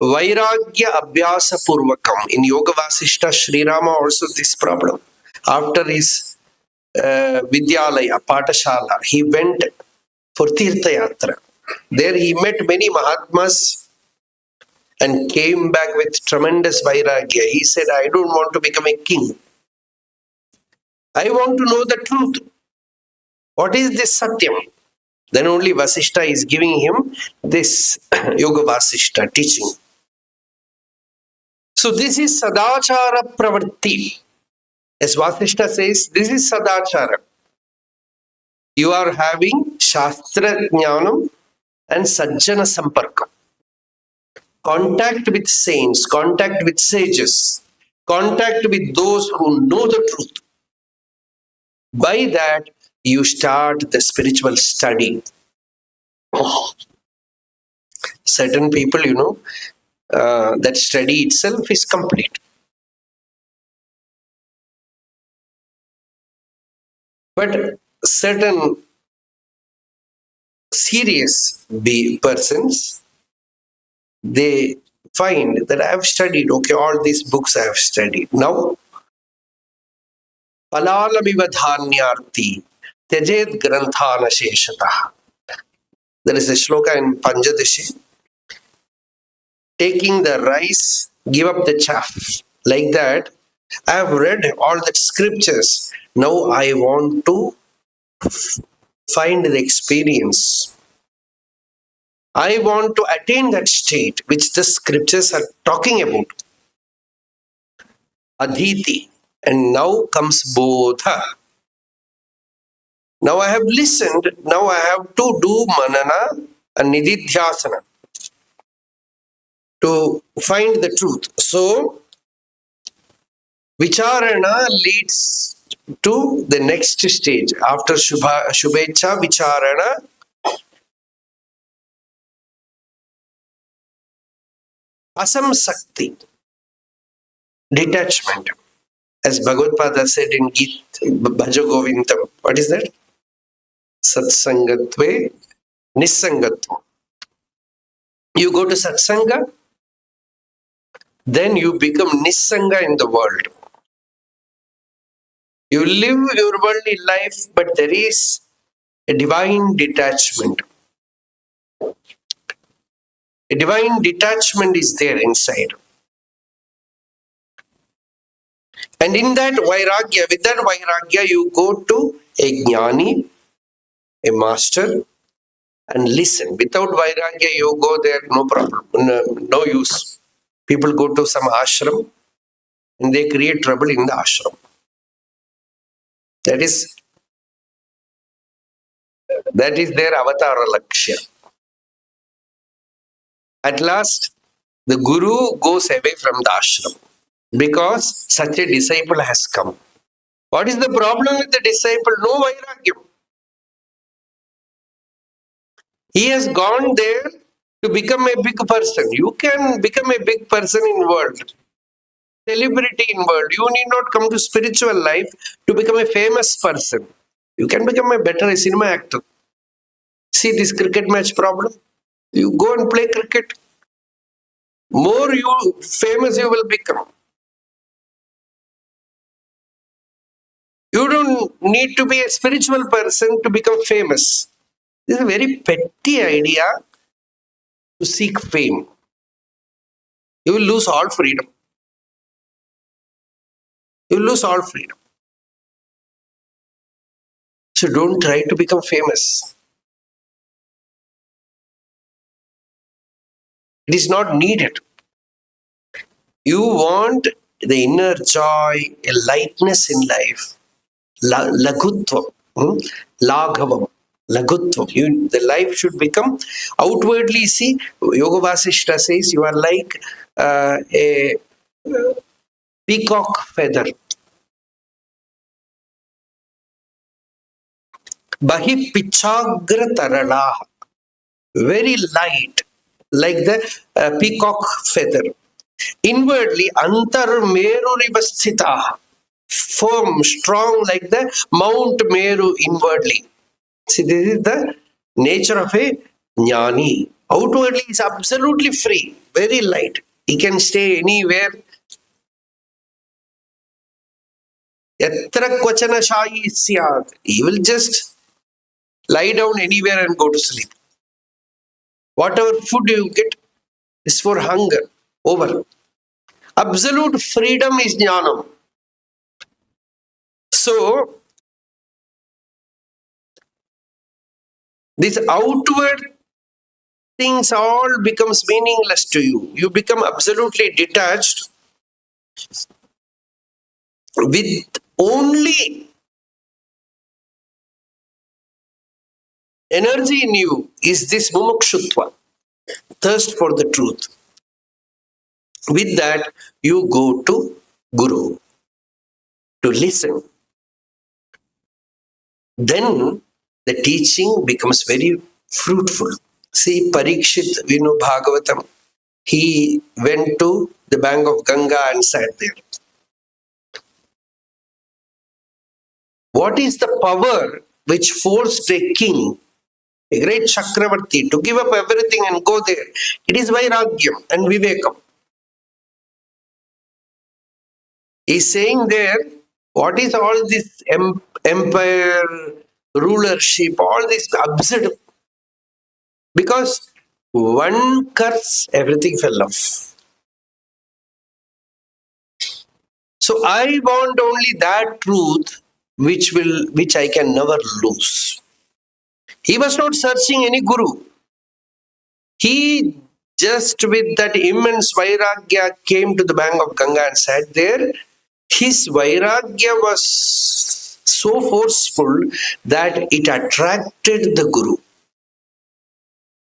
Vairagya Abhyasa Purvakam. In Yoga Vasishtha, Sri Rama also this problem. After his Vidyalaya, Patashala, he went for Tirtha Yatra. There he met many Mahatmas and came back with tremendous Vairagya. He said, I don't want to become a king. I want to know the truth. What is this Satyam? Then only Vasishtha is giving him this Yoga Vasishtha teaching. So this is Sadachara Pravritti. As Vasishtha says, this is Sadachara. You are having Shastra Jnanam and Sajjana Samparka. Contact with saints, contact with sages, contact with those who know the truth. By that, you start the spiritual study. Certain people, that study itself is complete. But certain serious persons, they find that I have studied, okay, all these books I have studied. Now, Palalamiva dhanyarti tejed granthana sheshata. There is a shloka in Panjadashi. Taking the rice, give up the chaff. Like that, I have read all the scriptures. Now I want to find the experience. I want to attain that state which the scriptures are talking about. Adhiti. And now comes bodha. Now I have listened. Now I have to do manana and nididhyasana to find the truth. So, vicharana leads to the next stage. After Subhecha, vicharana, asamsakti, detachment. As Bhagavad Pada said in Gita, Bhaja Govindam. What is that? Satsangatve, Nisangatva. You go to Satsanga, then you become Nisanga in the world. You live your worldly life, but there is a divine detachment. A divine detachment is there inside. And in that vairagya, with that vairagya, you go to a jnani, a master, and listen. Without vairagya, you go there, no problem, no use. People go to some ashram and they create trouble in the ashram. That is their avatara lakshya. At last, the guru goes away from the ashram because such a disciple has come. What is the problem with the disciple? No vairagya. He has gone there to become a big person. You can become a big person in world, celebrity in world. You need not come to spiritual life to become a famous person. You can become a better cinema actor. See this cricket match problem? You go and play cricket. More you famous you will become. You don't need to be a spiritual person to become famous. This is a very petty idea to seek fame. You will lose all freedom. You will lose all freedom. So don't try to become famous. It is not needed. You want the inner joy, a lightness in life, lagutvam, laghavam, lagutvam. The life should become outwardly. See, Yoga Vasishtha says you are like a peacock feather. Bahi pichagra tarala, very light, like the peacock feather. Inwardly, antar meru rivasthita, firm, strong, like the Mount Meru inwardly. See, this is the nature of a jnani. Outwardly, is absolutely free, very light. He can stay anywhere. Yatra kvachana shayi syat. He will just lie down anywhere and go to sleep. Whatever food you get is for hunger. Over. Absolute freedom is jnanam. So, this outward things all becomes meaningless to you. You become absolutely detached with only energy in you is this mumukshutva, thirst for the truth. With that, you go to Guru to listen. Then the teaching becomes very fruitful. See, Parikshit, we know Bhagavatam. He went to the bank of Ganga and sat there. What is the power which forced a king, a great Chakravarti, to give up everything and go there? It is Vairagyam and Vivekam. He's saying there, what is all this empire, rulership, all this absurd? Because one curse, everything fell off. So I want only that truth which I can never lose. He was not searching any guru. He just with that immense vairagya came to the bank of Ganga and sat there. His vairagya was so forceful that it attracted the Guru.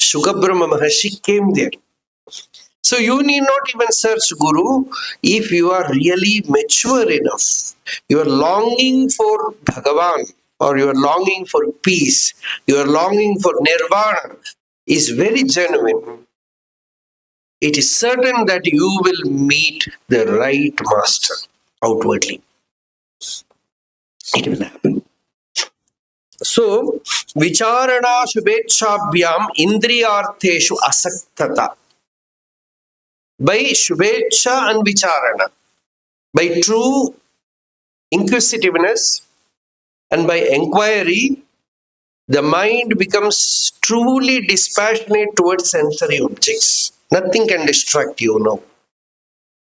Sugabrahma Maharshi came there. So you need not even search Guru if you are really mature enough. You are longing for Bhagavan, or you are longing for peace, you are longing for nirvana, is very genuine. It is certain that you will meet the right master outwardly. It will happen. So, vicharana shubhechabhyam indriyartheshu asaktata. By shubhecha and vicharana, by true inquisitiveness and by inquiry, the mind becomes truly dispassionate towards sensory objects. Nothing can distract you now.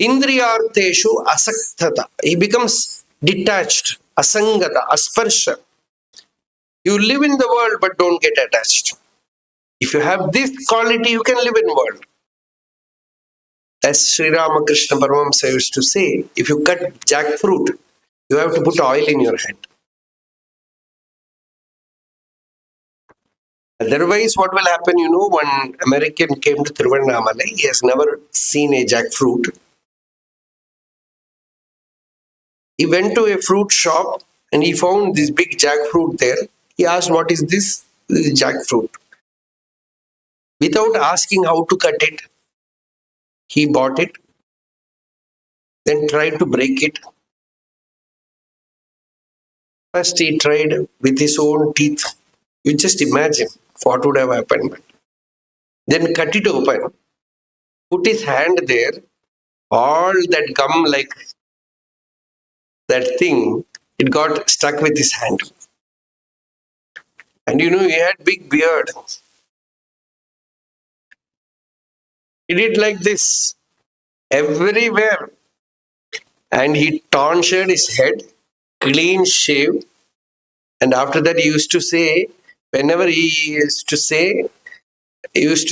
Indriyartheshu asaktata. He becomes detached, asangata, asparsha. You live in the world but don't get attached. If you have this quality, you can live in the world. As Sri Ramakrishna Paramahamsa used to say, if you cut jackfruit, you have to put oil in your head. Otherwise, what will happen, one American came to Tirumular, he has never seen a jackfruit. He went to a fruit shop and he found this big jackfruit there. He asked, what is this? This is jackfruit. Without asking how to cut it, he bought it, then tried to break it. First he tried with his own teeth. You just imagine what would have happened. Then cut it open, put his hand there, all that gum like that thing, it got stuck with his hand. And he had big beard. He did like this everywhere. And he tonsured his head, clean shave. And after that he used to say, whenever he used to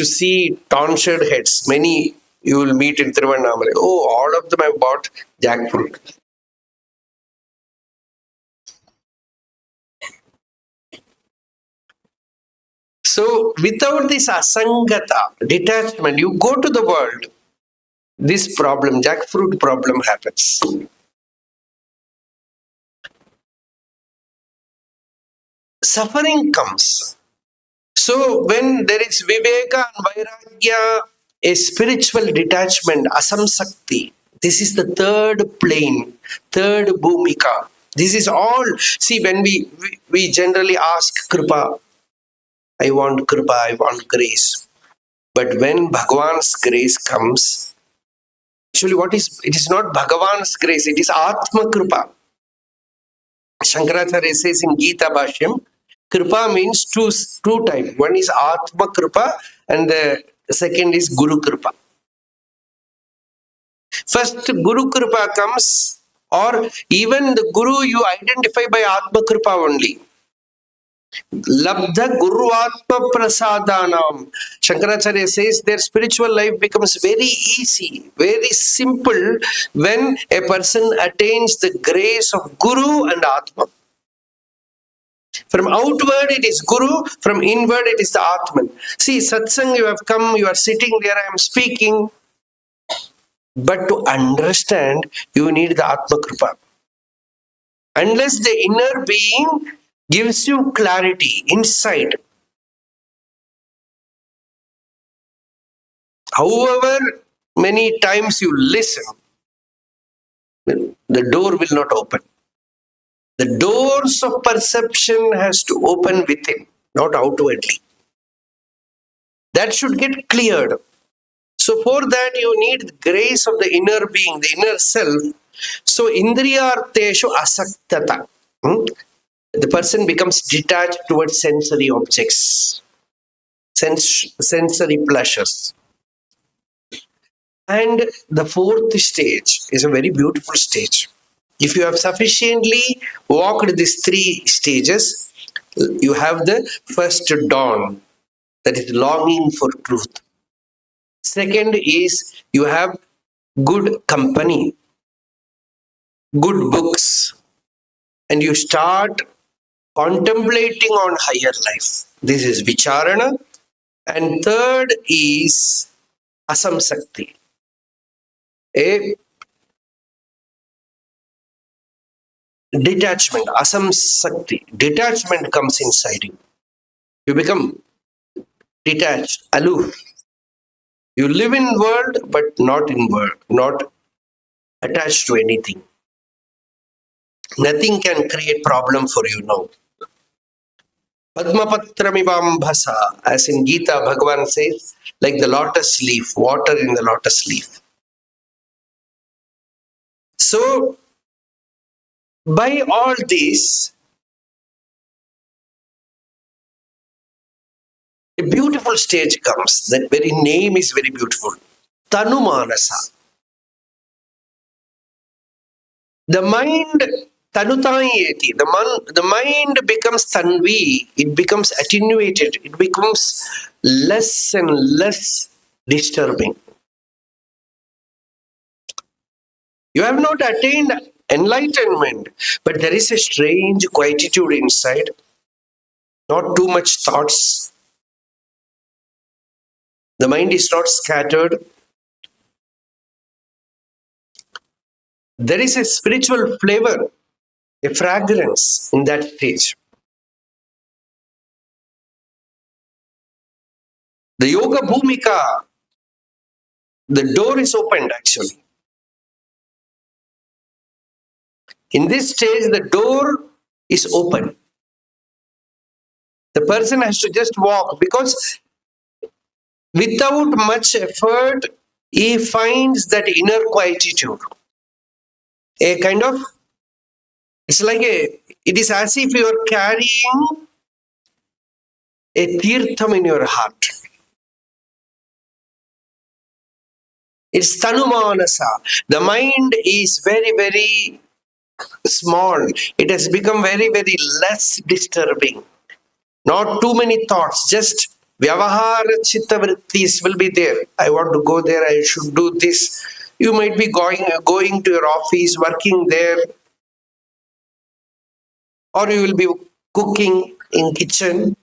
see tonsured heads. Many you will meet in Tiruvannamala. Oh, all of them have bought jackfruit. So, without this asangata, detachment, you go to the world, this problem, jackfruit problem happens. Suffering comes. So, when there is viveka and vairagya, a spiritual detachment, asamsakti, this is the third plane, third bhumika. This is all. See, when we generally ask kripa, I want kripa, I want grace. But when Bhagavan's grace comes, actually it is not Bhagavan's grace, it is Atma Kripa. Shankaracharya says in Gita Bhashyam, Kripa means two types. One is Atma Kripa and the second is Guru Kripa. First Guru Kripa comes, or even the Guru you identify by Atma Kripa only. Labdha Guru Atma Prasadanam. Shankaracharya says their spiritual life becomes very easy, very simple when a person attains the grace of Guru and Atma. From outward it is Guru, from inward it is the Atman. See, Satsang, you have come, you are sitting there, I am speaking. But to understand, you need the Atma Kripa. Unless the inner being gives you clarity, insight. However many times you listen, the door will not open. The doors of perception has to open within, not outwardly. That should get cleared. So for that you need the grace of the inner being, the inner self. So indriyartheshu asaktata. The person becomes detached towards sensory objects, sensory pleasures. And the fourth stage is a very beautiful stage. If you have sufficiently walked these three stages, you have the first dawn, that is longing for truth. Second is you have good company, good books, and you start contemplating on higher life. This is vicharana. And third is asamsakti, a detachment. Asamsakti, detachment comes inside you. You become detached, aloof. You live in world, but not in world, not attached to anything. Nothing can create problem for you now. Padmapatramivambhasa, as in Gita, Bhagavan says, like the lotus leaf, water in the lotus leaf. So, by all this, a beautiful stage comes. That very name is very beautiful. Tanumanasa. The mind, tanutayeti, the mind becomes tanvi, it becomes attenuated, it becomes less and less disturbing. You have not attained enlightenment, but there is a strange quietude inside, not too much thoughts. The mind is not scattered. There is a spiritual flavor, a fragrance in that stage. The Yoga Bhumika, the door is opened actually. In this stage, the door is open. The person has to just walk because without much effort, he finds that inner quietude. A kind of, it is as if you are carrying a tirtham in your heart. It's tanumanasa. The mind is very, very small. It has become very, very less disturbing. Not too many thoughts, just vyavahara chitta vrittis will be there. I want to go there, I should do this. You might be going to your office, working there, or you will be cooking in kitchen.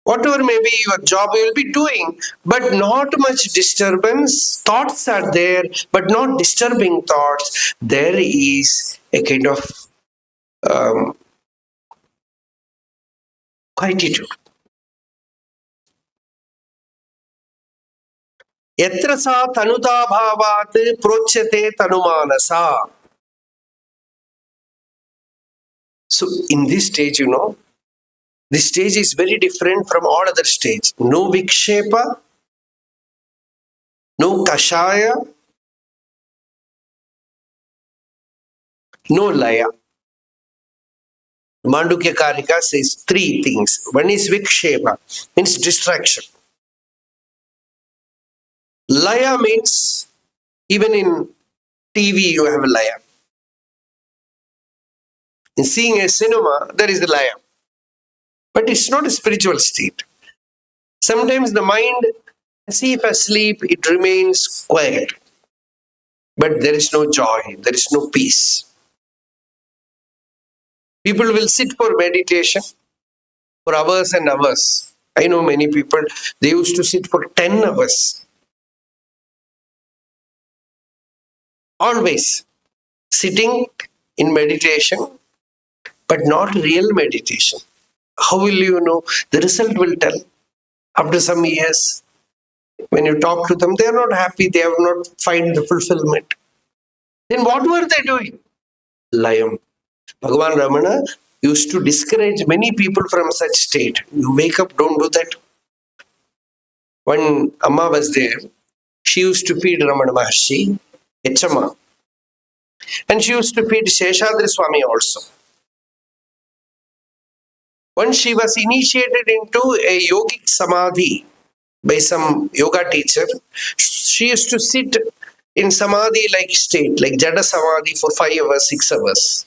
Whatever may be your job you will be doing, but not much disturbance. Thoughts are there, but not disturbing thoughts. There is a kind of quietude. Yatra sa tanuta bhavat prochyate tanumanasa. So in this stage, this stage is very different from all other stages. No vikshepa, no kashaya, no laya. Mandukya Karika says three things. One is vikshepa, means distraction. Laya means even in TV you have a laya. In seeing a cinema, there is a laya. But it's not a spiritual state. Sometimes the mind, as if asleep, it remains quiet. But there is no joy, there is no peace. People will sit for meditation for hours and hours. I know many people, they used to sit for 10 hours. Always sitting in meditation, but not real meditation. How will you know? The result will tell. After some years, when you talk to them, they are not happy, they have not find the fulfillment. Then what were they doing? Lying. Bhagavan Ramana used to discourage many people from such state. You wake up, don't do that. One Amma was there. She used to feed Ramana Maharshi, Echama. And she used to feed Seshadri Swami also. Once she was initiated into a yogic samadhi by some yoga teacher, she used to sit in samadhi like state, like Jada Samadhi for 5 hours, 6 hours.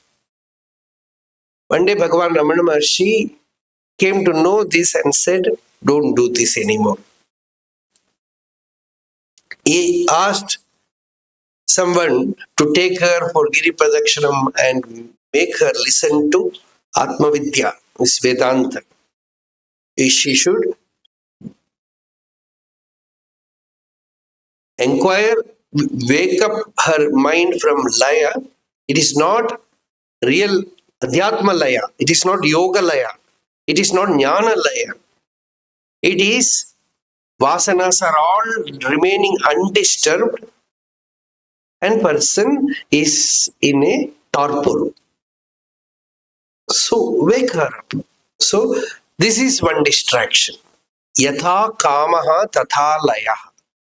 One day Bhagavan Ramana Maharshi came to know this and said, don't do this anymore. He asked someone to take her for Giri Pradakshanam and make her listen to Atma Vidya, this Vedanta. She should inquire, wake up her mind from Laya. It is not real Adhyatma Laya. It is not Yoga Laya. It is not Jnana Laya. It is Vasanas are all remaining undisturbed and person is in a torpor. So wake her up. So this is one distraction. Yatha kamaha tatha laya.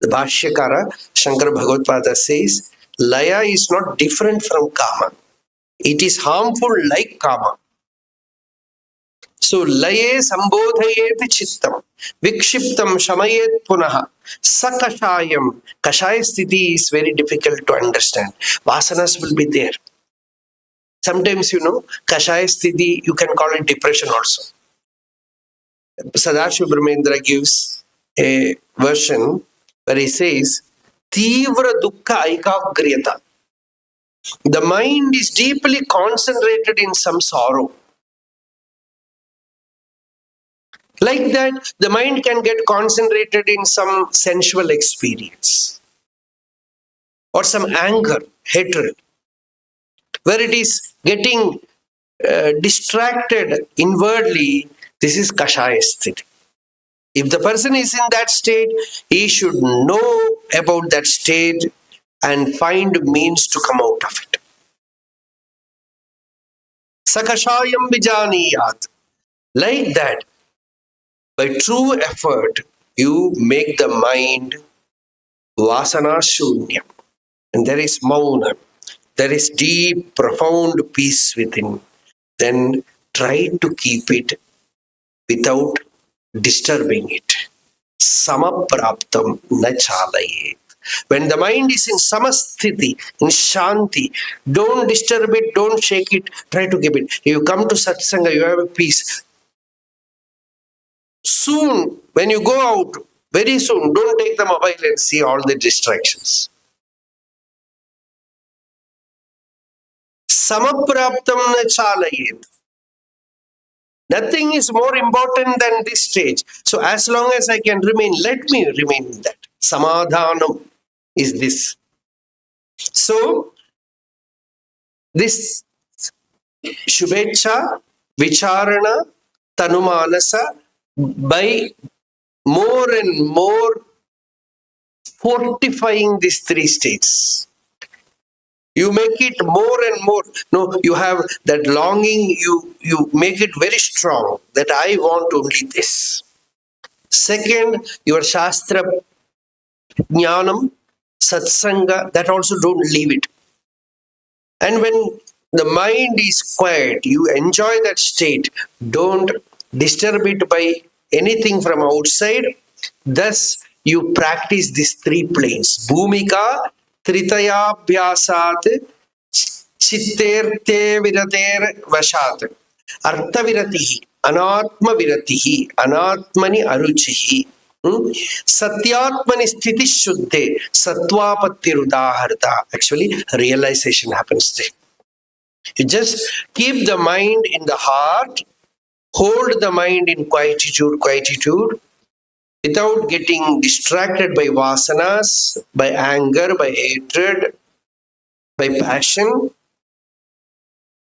The Bhashyakara, Shankara Bhagavad says, laya is not different from kama. It is harmful like kama. So laye sambodhayet chittam, vikshiptam shamayet punaha, sakashayam. Kashaya sthiti is very difficult to understand. Vasanas will be there. Sometimes, Kashaya sthiti, you can call it depression also. Sadashiva Brahmendra gives a version where he says, Tivra dukkha aikagriyata. The mind is deeply concentrated in some sorrow. Like that, the mind can get concentrated in some sensual experience or some anger, hatred, where it is getting distracted inwardly. This is Kashaya sthiti. If the person is in that state, he should know about that state and find means to come out of it. Sakashayam vijaniyat. Like that, by true effort, you make the mind vasana shunya. And there is mauna. There is deep, profound peace within. Then try to keep it without disturbing it. Samapraptam na chalayet. When the mind is in samasthiti, in shanti, don't disturb it, don't shake it, try to keep it. You come to satsanga, you have a peace. Soon, when you go out, very soon, don't take the mobile and see all the distractions. Samapraptam na chalayet. Nothing is more important than this stage. So as long as I can remain, let me remain in that. Samadhanam is this. So, this Subechha, Vicharana, Tanumanasa, by more and more fortifying these three states. You make it more and more. No, you have that longing, you make it very strong that I want only this. Second, your Shastra Jnanam, Satsanga, that also don't leave it. And when the mind is quiet, you enjoy that state. Don't disturb it by anything from outside. Thus, you practice these three planes. Bhumika, Tritaya Bhyasat, Chitterte Virater Vashat, Artha Viratihi, Anatma Viratihi, Anatmani Aruchihi. Satyatmani sthiti shuddhe, sattvapatirudhaharta. Actually, realization happens there. You just keep the mind in the heart, hold the mind in quietude, without getting distracted by vasanas, by anger, by hatred, by passion.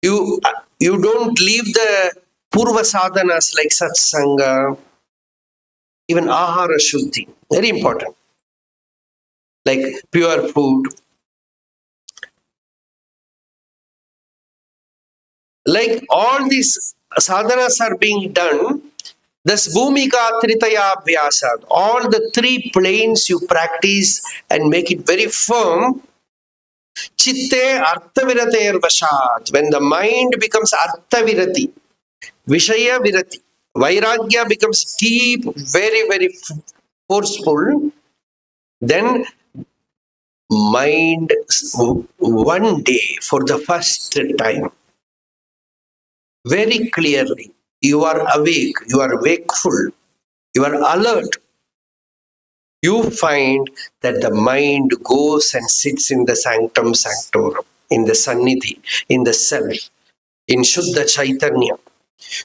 You don't leave the purva sadhanas like satsanga, even ahara shuddhi. Very important. Like pure food. Like all these sadhanas are being done, thus Bhumika Tritaya Abhyasad, all the three planes you practice and make it very firm. Chitte Arthavirate Vashat, when the mind becomes Arthavirati, Vishaya Virati, Vairagya becomes deep, very, very forceful, then mind one day for the first time, very clearly, you are awake, you are wakeful, you are alert. you find that the mind goes and sits in the sanctum sanctorum, in the Sannidhi, in the self, in Shuddha Chaitanya.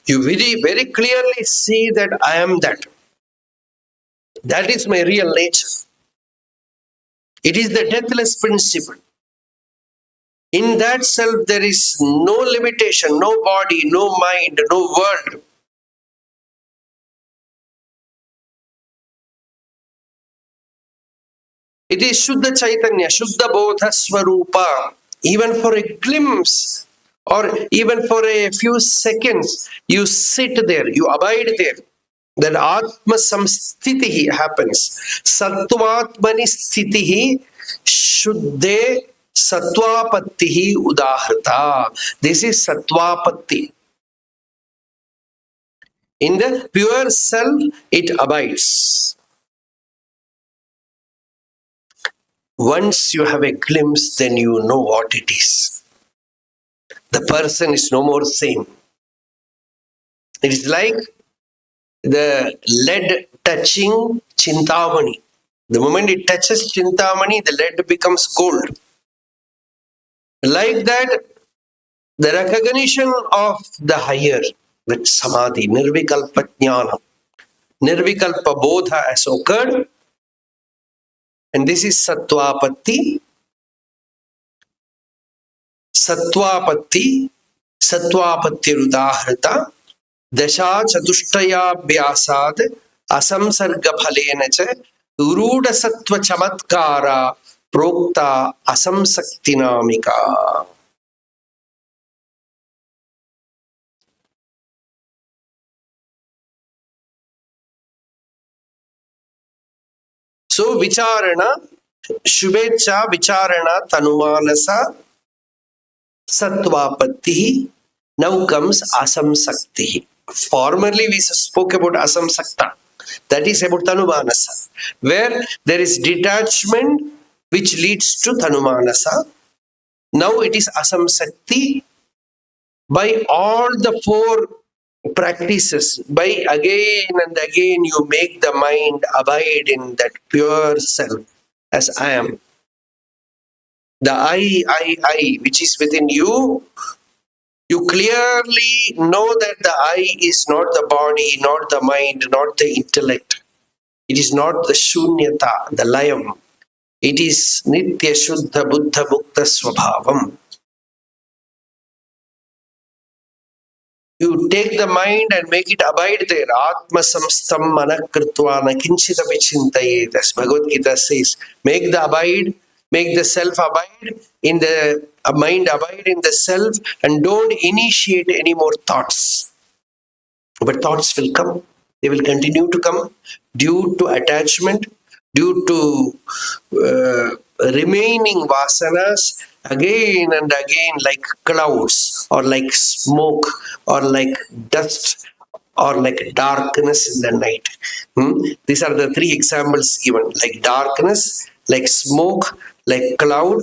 You very, very clearly see that I am that. That is my real nature. It is the deathless principle. In that self, there is no limitation, no body, no mind, no world. It is Shuddha Chaitanya, Shuddha Bodha Swarupa. Even for a glimpse or even for a few seconds, you sit there, you abide there. That Atma Samsthitihi happens. Sattvatmani Sthitihi Shuddhe Sattvapattihi Udahrita. This is Sattvapatti. In the pure self, it abides. Once you have a glimpse, then you know what it is. The person is no more same. It is like the lead touching Chintamani. The moment it touches Chintamani, the lead becomes gold. Like that, the recognition of the higher, that Samadhi, Nirvikalpa Jnana, Nirvikalpa Bodha has occurred, and this is Sattvapatti. Sattvapatti, Sattvapattirudahrita, Dasha Chatushtaya Vyasad, Asamsarga Phalena cha, Uruda Sattva Chamatkara, Prokta Asamsaktinamika. So, Vicharana, Subechha Vicharana Tanumanasa Sattvapatti. Now comes Asamsakti. Formerly we spoke about Asamsakta. That is about Tanumanasa, where there is detachment which leads to Tanumanasa. Now it is Asamsakti. By all the four practices, by again and again you make the mind abide in that pure self as I am. The I, which is within you, you clearly know that the I is not the body, not the mind, not the intellect. It is not the shunyata, the layam. It is nitya shuddha buddha mukta swabhavam. You take the mind and make it abide there. Atma samstam manakritva nakinchita vichintaye. As Bhagavad Gita says, make the self abide in the mind, abide in the self, and don't initiate any more thoughts. But thoughts will come. They will continue to come due to attachment, due to remaining vasanas, again and again, like clouds or like smoke or like dust or like darkness in the night. These are the three examples given, like darkness, like smoke, like cloud,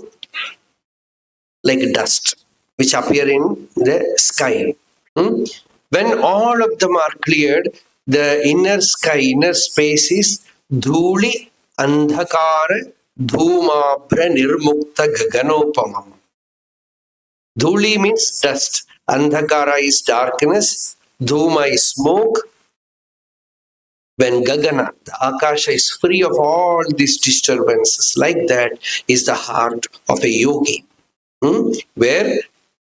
like dust, which appear in the sky. When all of them are cleared, the inner sky, inner space is dhuli andhakara dhumabhra nirmukta gaganopamam. Dhuli means dust, andhakara is darkness, dhuma is smoke. When gagana, the akasha, is free of all these disturbances, like that is the heart of a yogi, where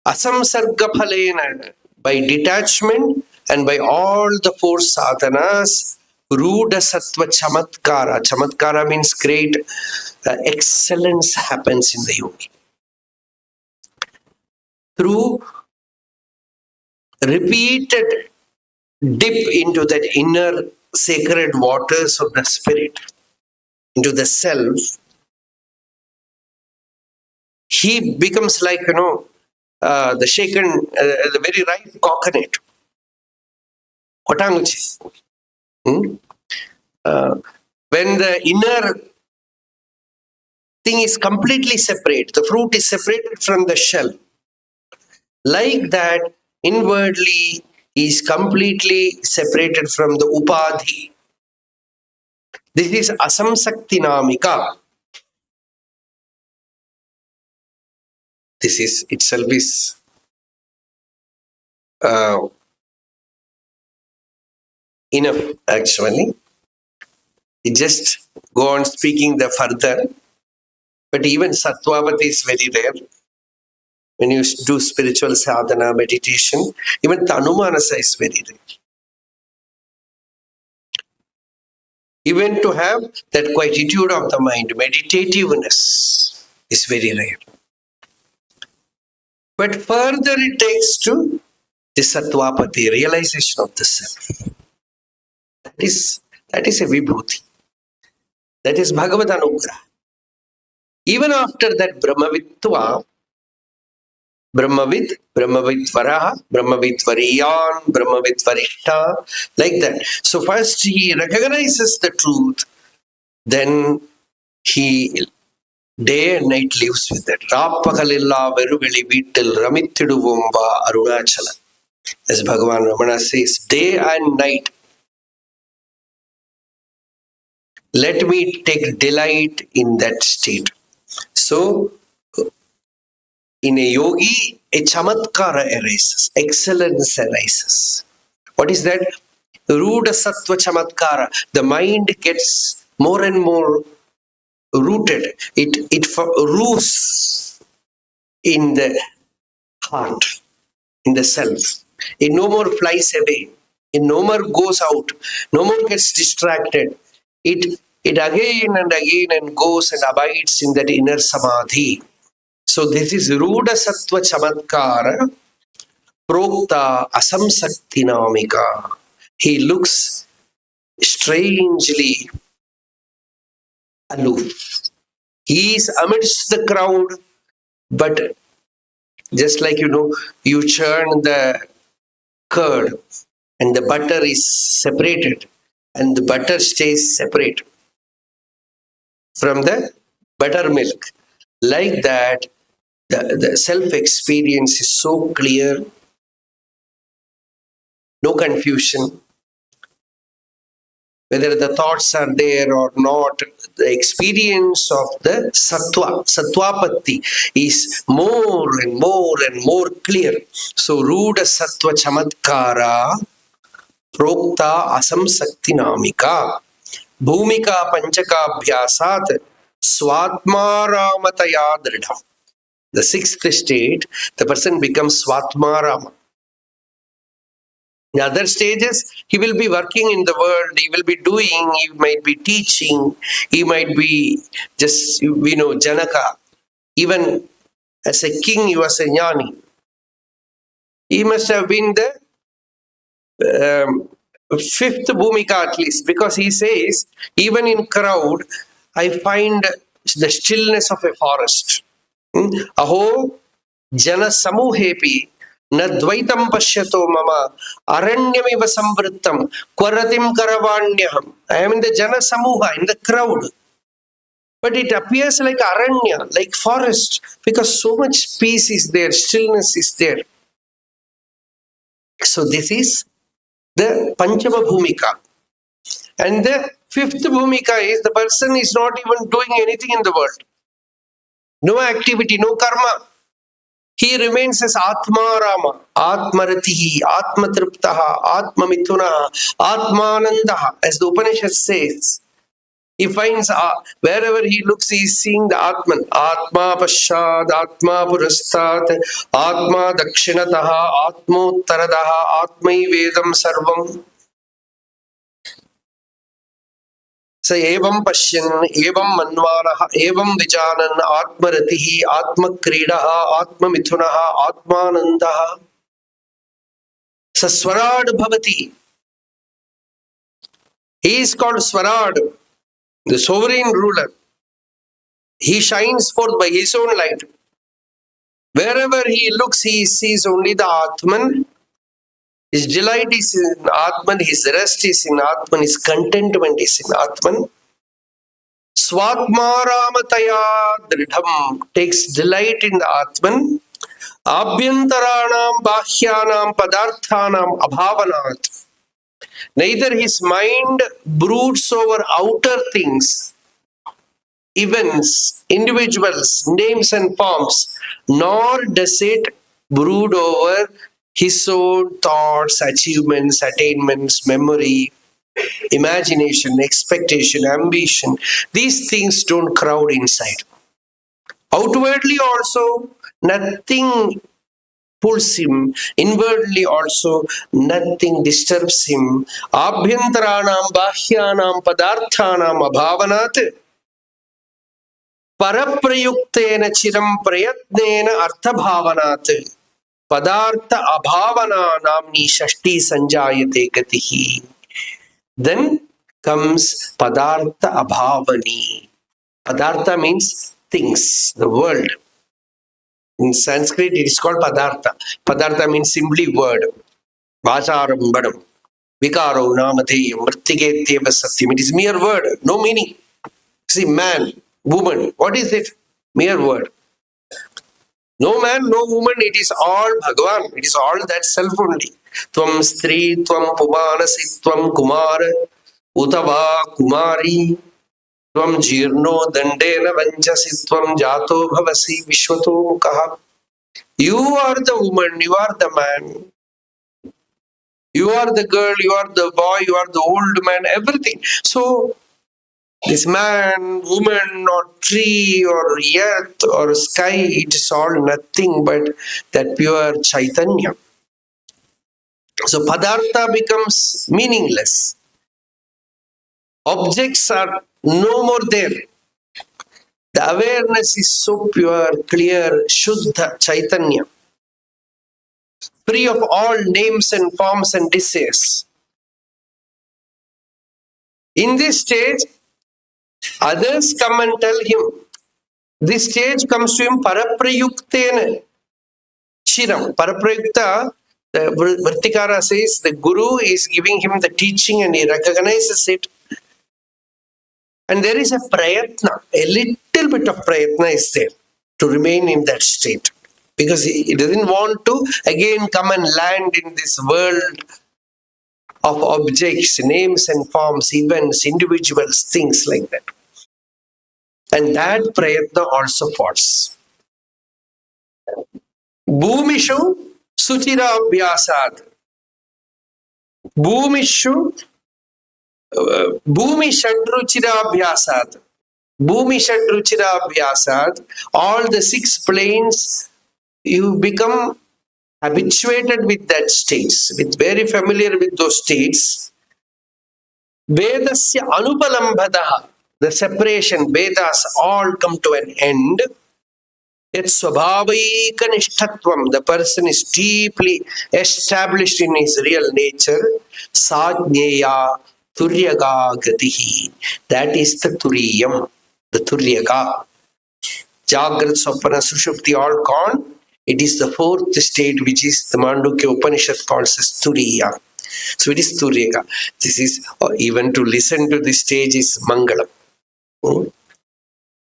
asamsarga phalena, by detachment and by all the four sadhanas, ruda sattva chamatkara. Chamatkara means great excellence happens in the yogi. Through repeated dip into that inner sacred waters of the spirit, into the self, he becomes like, the shaken, the very ripe coconut. Kotanguchi. When the inner thing is completely separate, the fruit is separated from the shell. Like that, inwardly is completely separated from the upadhi. This is asamsaktinamika. This is itself is enough actually. It just go on speaking the further. But even Sattvapati is very rare. When you do spiritual sadhana, meditation, even Tanumanasa is very rare. Even to have that quietude of the mind, meditativeness is very rare. But further it takes to the Sattvapati, realization of the self. That is a vibhuti. That is Bhagavad Anugraha. Even after that Brahmavitva, Brahmavid, Brahmavidvaraha, Brahmavidvariyan, Brahmavidvarishta, like that. So first he recognizes the truth, then he day and night lives with that. Rapakalilla veruveli vittil ramittiduvumba Arunachala. As Bhagavan Ramana says, day and night, let me take delight in that state. So, in a yogi, a chamatkara arises, excellence arises. What is that? Ruda sattva chamatkara. The mind gets more and more rooted. It roots in the heart, in the self. It no more flies away. It no more goes out. No more gets distracted. It again and again and goes and abides in that inner samadhi. So this is Ruda Sattva Chamatkara Prokta Asamsaktinamika. He looks strangely aloof. He is amidst the crowd, but just like you churn the curd and the butter is separated and the butter stays separate from the buttermilk. Like that, the self-experience is so clear, no confusion. Whether the thoughts are there or not, the experience of the Sattvapati is more and more and more clear. So, Ruda Sattva Chamatkara Prokta Asamsaktinamika Bhumika Panchakabhyasat Swatmaramataya Dridham. The sixth state, the person becomes Swatmarama. In other stages, he will be working in the world, he will be doing, he might be teaching, he might be just, Janaka. Even as a king, he was a jnani. He must have been the fifth Bhumika at least, because he says, even in crowd, I find the stillness of a forest. Aho jana samuhepi na dvaitam pashyato mama aranyamiva samvrittam kwaratim karavanyaham. I am in the jana samuha, in the crowd. But it appears like aranya, like forest, because so much peace is there, stillness is there. So this is the Panchama Bhumika. And the fifth Bhumika is the person is not even doing anything in the world. No activity, no karma. He remains as Atma Rama, Atmaratihi, Atmatriptaha, Atmamitunaha, Atmanandaha, as the Upanishad says. He finds wherever he looks, he is seeing the Atman. Atma Pashad, Atma Purastat, Atma Dakshinataha, Atmottaradaha, Atmai Vedam Sarvam. So, evam pashyan, evam manvanaha, evam vijanan, atmaratihi, atmakridaha, atmamithunaha, atmanandaha. So, Swarad Bhavati. He is called Swarad, the sovereign ruler. He shines forth by his own light. Wherever he looks, he sees only the Atman. His delight is in Atman, his rest is in Atman, his contentment is in Atman. Swatmaramataya Dridham takes delight in the Atman. Abhyantaranam Bhahyanam Padarthanam Abhavanat. Neither his mind broods over outer things, events, individuals, names and forms, nor does it brood over his own thoughts, achievements, attainments, memory, imagination, expectation, ambition. These things don't crowd inside. Outwardly also, nothing pulls him. Inwardly also, nothing disturbs him. Abhyantranam bahyanam padarthanam abhavanat paraprayuktena chiram prayatnena arthabhavanat Padartha Abhavana namni shashti sanjayate gatihi. Then comes Padartha Abhavani. Padartha means things, the world. In Sanskrit, it is called Padartha. Padartha means simply word. Vacharam Vikaro Namadeyam Mrittigetyeva Satyam. It is mere word, no meaning. See, man, woman, what is it? Mere word. No man, no woman, it is all Bhagavan. It is all that self only. Tvam Stri, Tvam Pumanasi, Tvam Kumara, Utava Kumari, Tvam Jirno Dandena Vanchasi, Tvam Jato Bhavasi, Vishwato Mukaha. You are the woman, you are the man. You are the girl, you are the boy, you are the old man, everything. So, this man, woman, or tree, or earth, or sky, it is all nothing but that pure Chaitanya. So, Padartha becomes meaningless. Objects are no more there. The awareness is so pure, clear, Shuddha, Chaitanya, free of all names and forms and desires. In this stage, others come and tell him. This stage comes to him paraprayuktena chiram. Paraprayukta, the Vartikara says the Guru is giving him the teaching and he recognizes it. And there is a prayatna, a little bit of prayatna is there to remain in that state. Because he doesn't want to again come and land in this world of objects, names and forms, events, individuals, things like that. And that prayatna also falls. Bhumishu suchira abhyasad. Bhumishu Bhumi Shadruchira Abhyasad. Bhumi Shadruchira Abhyasad. All the 6 planes, you become habituated with that states, with very familiar with those states. Vedasya Anupalambhadaha. The separation, Vedas all come to an end. It's Swabhavaika Nishthatvam. The person is deeply established in his real nature. Sajñeya Turyaga Gatihi. That is the Turiyam, the Turyaga. Jagrat, Swapana, Sushupti all gone. It is the 4th state which is the Chandogya Upanishad calls as Turiya. So it is Turyaga. This is, even to listen to this stage is Mangalam.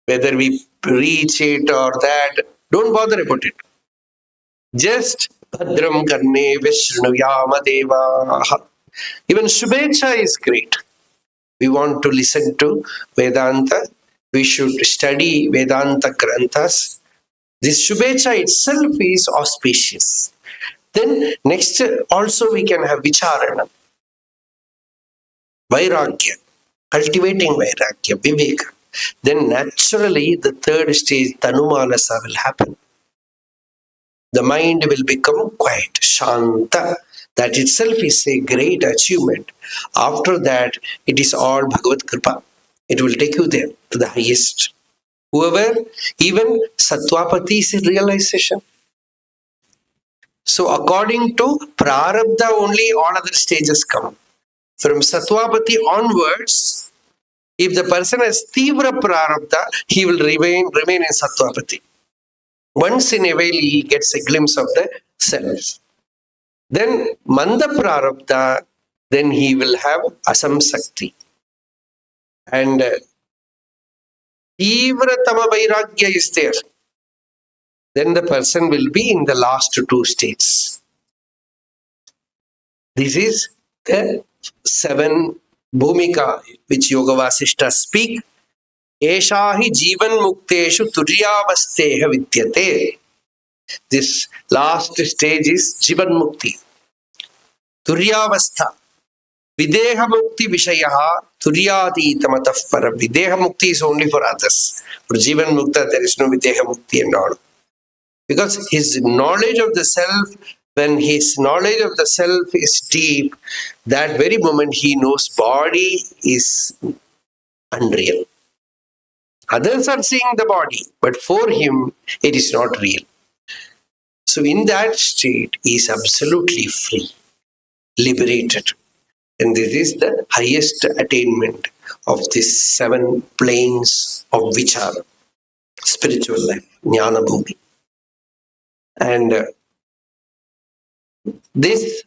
Whether we reach it or that, don't bother about it. Just Bhadram Karne Vishnuyama Deva. Even Subechha is great. We want to listen to Vedanta. We should study Vedanta Granthas. This Subechha itself is auspicious. Then next also we can have Vicharana. Vairagya. Cultivating Vairagya, Viveka. Then naturally the 3rd stage, Tanumanasa, will happen. The mind will become quiet, Shanta. That itself is a great achievement. After that, it is all Bhagavad Kripa. It will take you there to the highest. Whoever, even Sattvapati is a realization. So according to Prarabdha, only all other stages come. From Sattvapati onwards, if the person has Tivra Prarabdha, he will remain in Sattvapati. Once in a while, he gets a glimpse of the self. Then Manda Prarabdha, then he will have Asamsakti. And Tivratama Vairagya is there. Then the person will be in the last 2 states. This is the 7 Bhumika which Yoga Vasishtha speak, Eshahi Jivan Mukteshu Turyavasteha Vidyate. This last stage is Jivan Mukti. Turyavastha. Videha Mukti Vishayaha Turyaditamatav Para. Videha Mukti is only for others. For Jivan Mukta, there is no Videha Mukti and all. Because his knowledge of the self, when his knowledge of the self is deep, that very moment he knows body is unreal. Others are seeing the body, but for him it is not real. So in that state he is absolutely free, liberated. And this is the highest attainment of these 7 planes of vichara, spiritual life, jnana bhumi. And this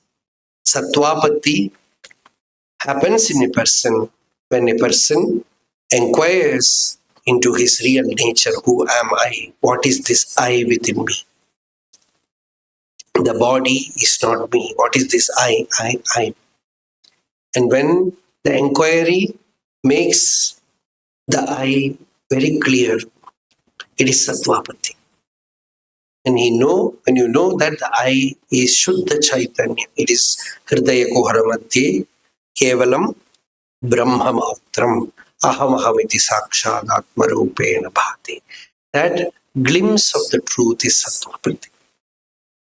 sattvapatti happens in a person when a person inquires into his real nature. Who am I? What is this I within me? The body is not me. What is this I? And when the inquiry makes the I very clear, it is sattvapatti. And when you know that the I is Shuddha Chaitanya, it is Hridaya Kuhara Madhye Kevalam Brahma Matram Aham Ahamiti Sakshad Atma Rupena Bhati. That glimpse of the truth is sattvapatti.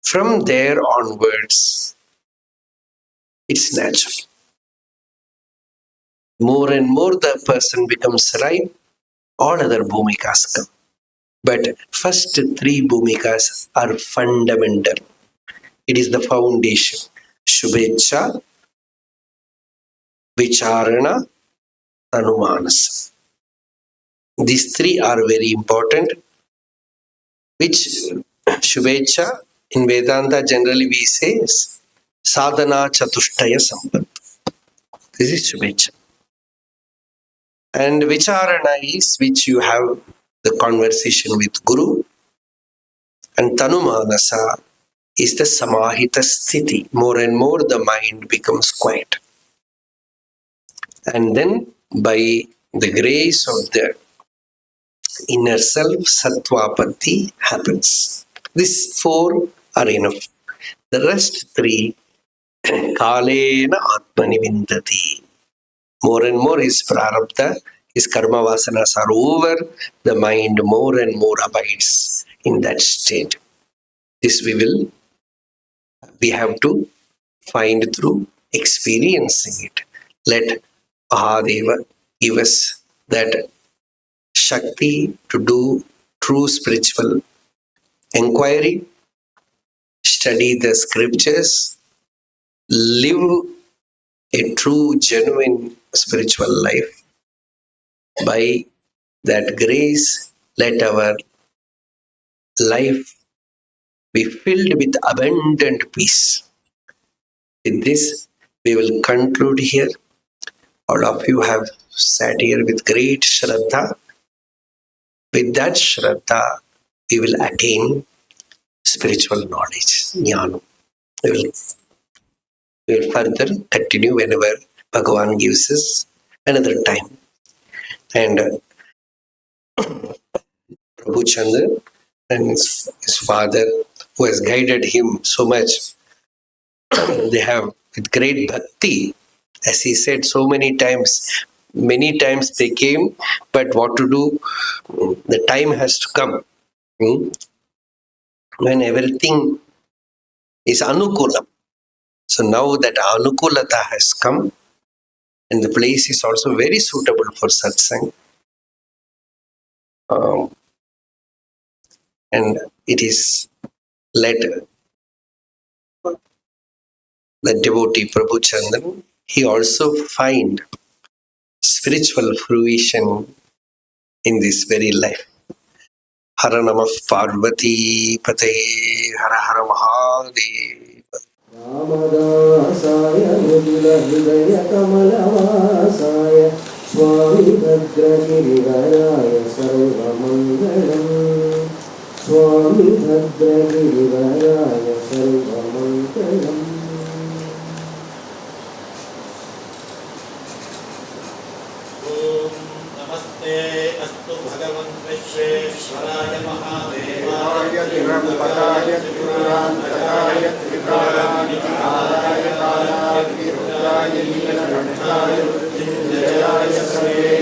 From there onwards, it's natural. More and more the person becomes right, all other bhumikas come. But first 3 bhumikas are fundamental. It is the foundation. Subhecha, Vicharana, Anumanasa. These 3 are very important. Which Subhecha, in Vedanta generally we say Sadhana Chatushtaya Sampat. This is Subhecha. And Vicharana is which you have the conversation with Guru. And Tanumanasa is the Samahita Sthiti. More and more the mind becomes quiet. And then by the grace of the inner self, sattvapatti happens. These 4 are enough. The rest 3, kalena atmani vindati. More and more his prarabdha, his karma vasanas are over, the mind more and more abides in that state. This we have to find through experiencing it. Let Mahadeva give us that Shakti to do true spiritual inquiry, study the scriptures, live a true, genuine spiritual life. By that grace, let our life be filled with abundant peace. With this, we will conclude here. All of you have sat here with great Shraddha. With that Shraddha, we will attain spiritual knowledge, jnana. We will further continue whenever Bhagavan gives us another time. And Prabhu Chandra and his father, who has guided him so much, they have with great bhakti, as he said so many times they came, but what to do? The time has to come when everything is anukulam. So now that anukulata has come, and the place is also very suitable for satsang, and it is let the devotee Prabhu Chandran, he also find spiritual fruition in this very life. Hara Namah Parvati Pate, Hara Hara Mahadev. Ramadasaya Mudila Hridaya Kamalavasaya Swami Bhadragirivaraya Sarvamangalam Swami Bhadragirivaraya Sarvamangalam. अस्तु भगवन् विश्वेश्वराय महादेवाय तिरुपदाय त्रिपुरान्तकाय त्रिकालाय कालाय विरुद्धाय नीलकण्ठाय मृत्युञ्जयाय सर्वे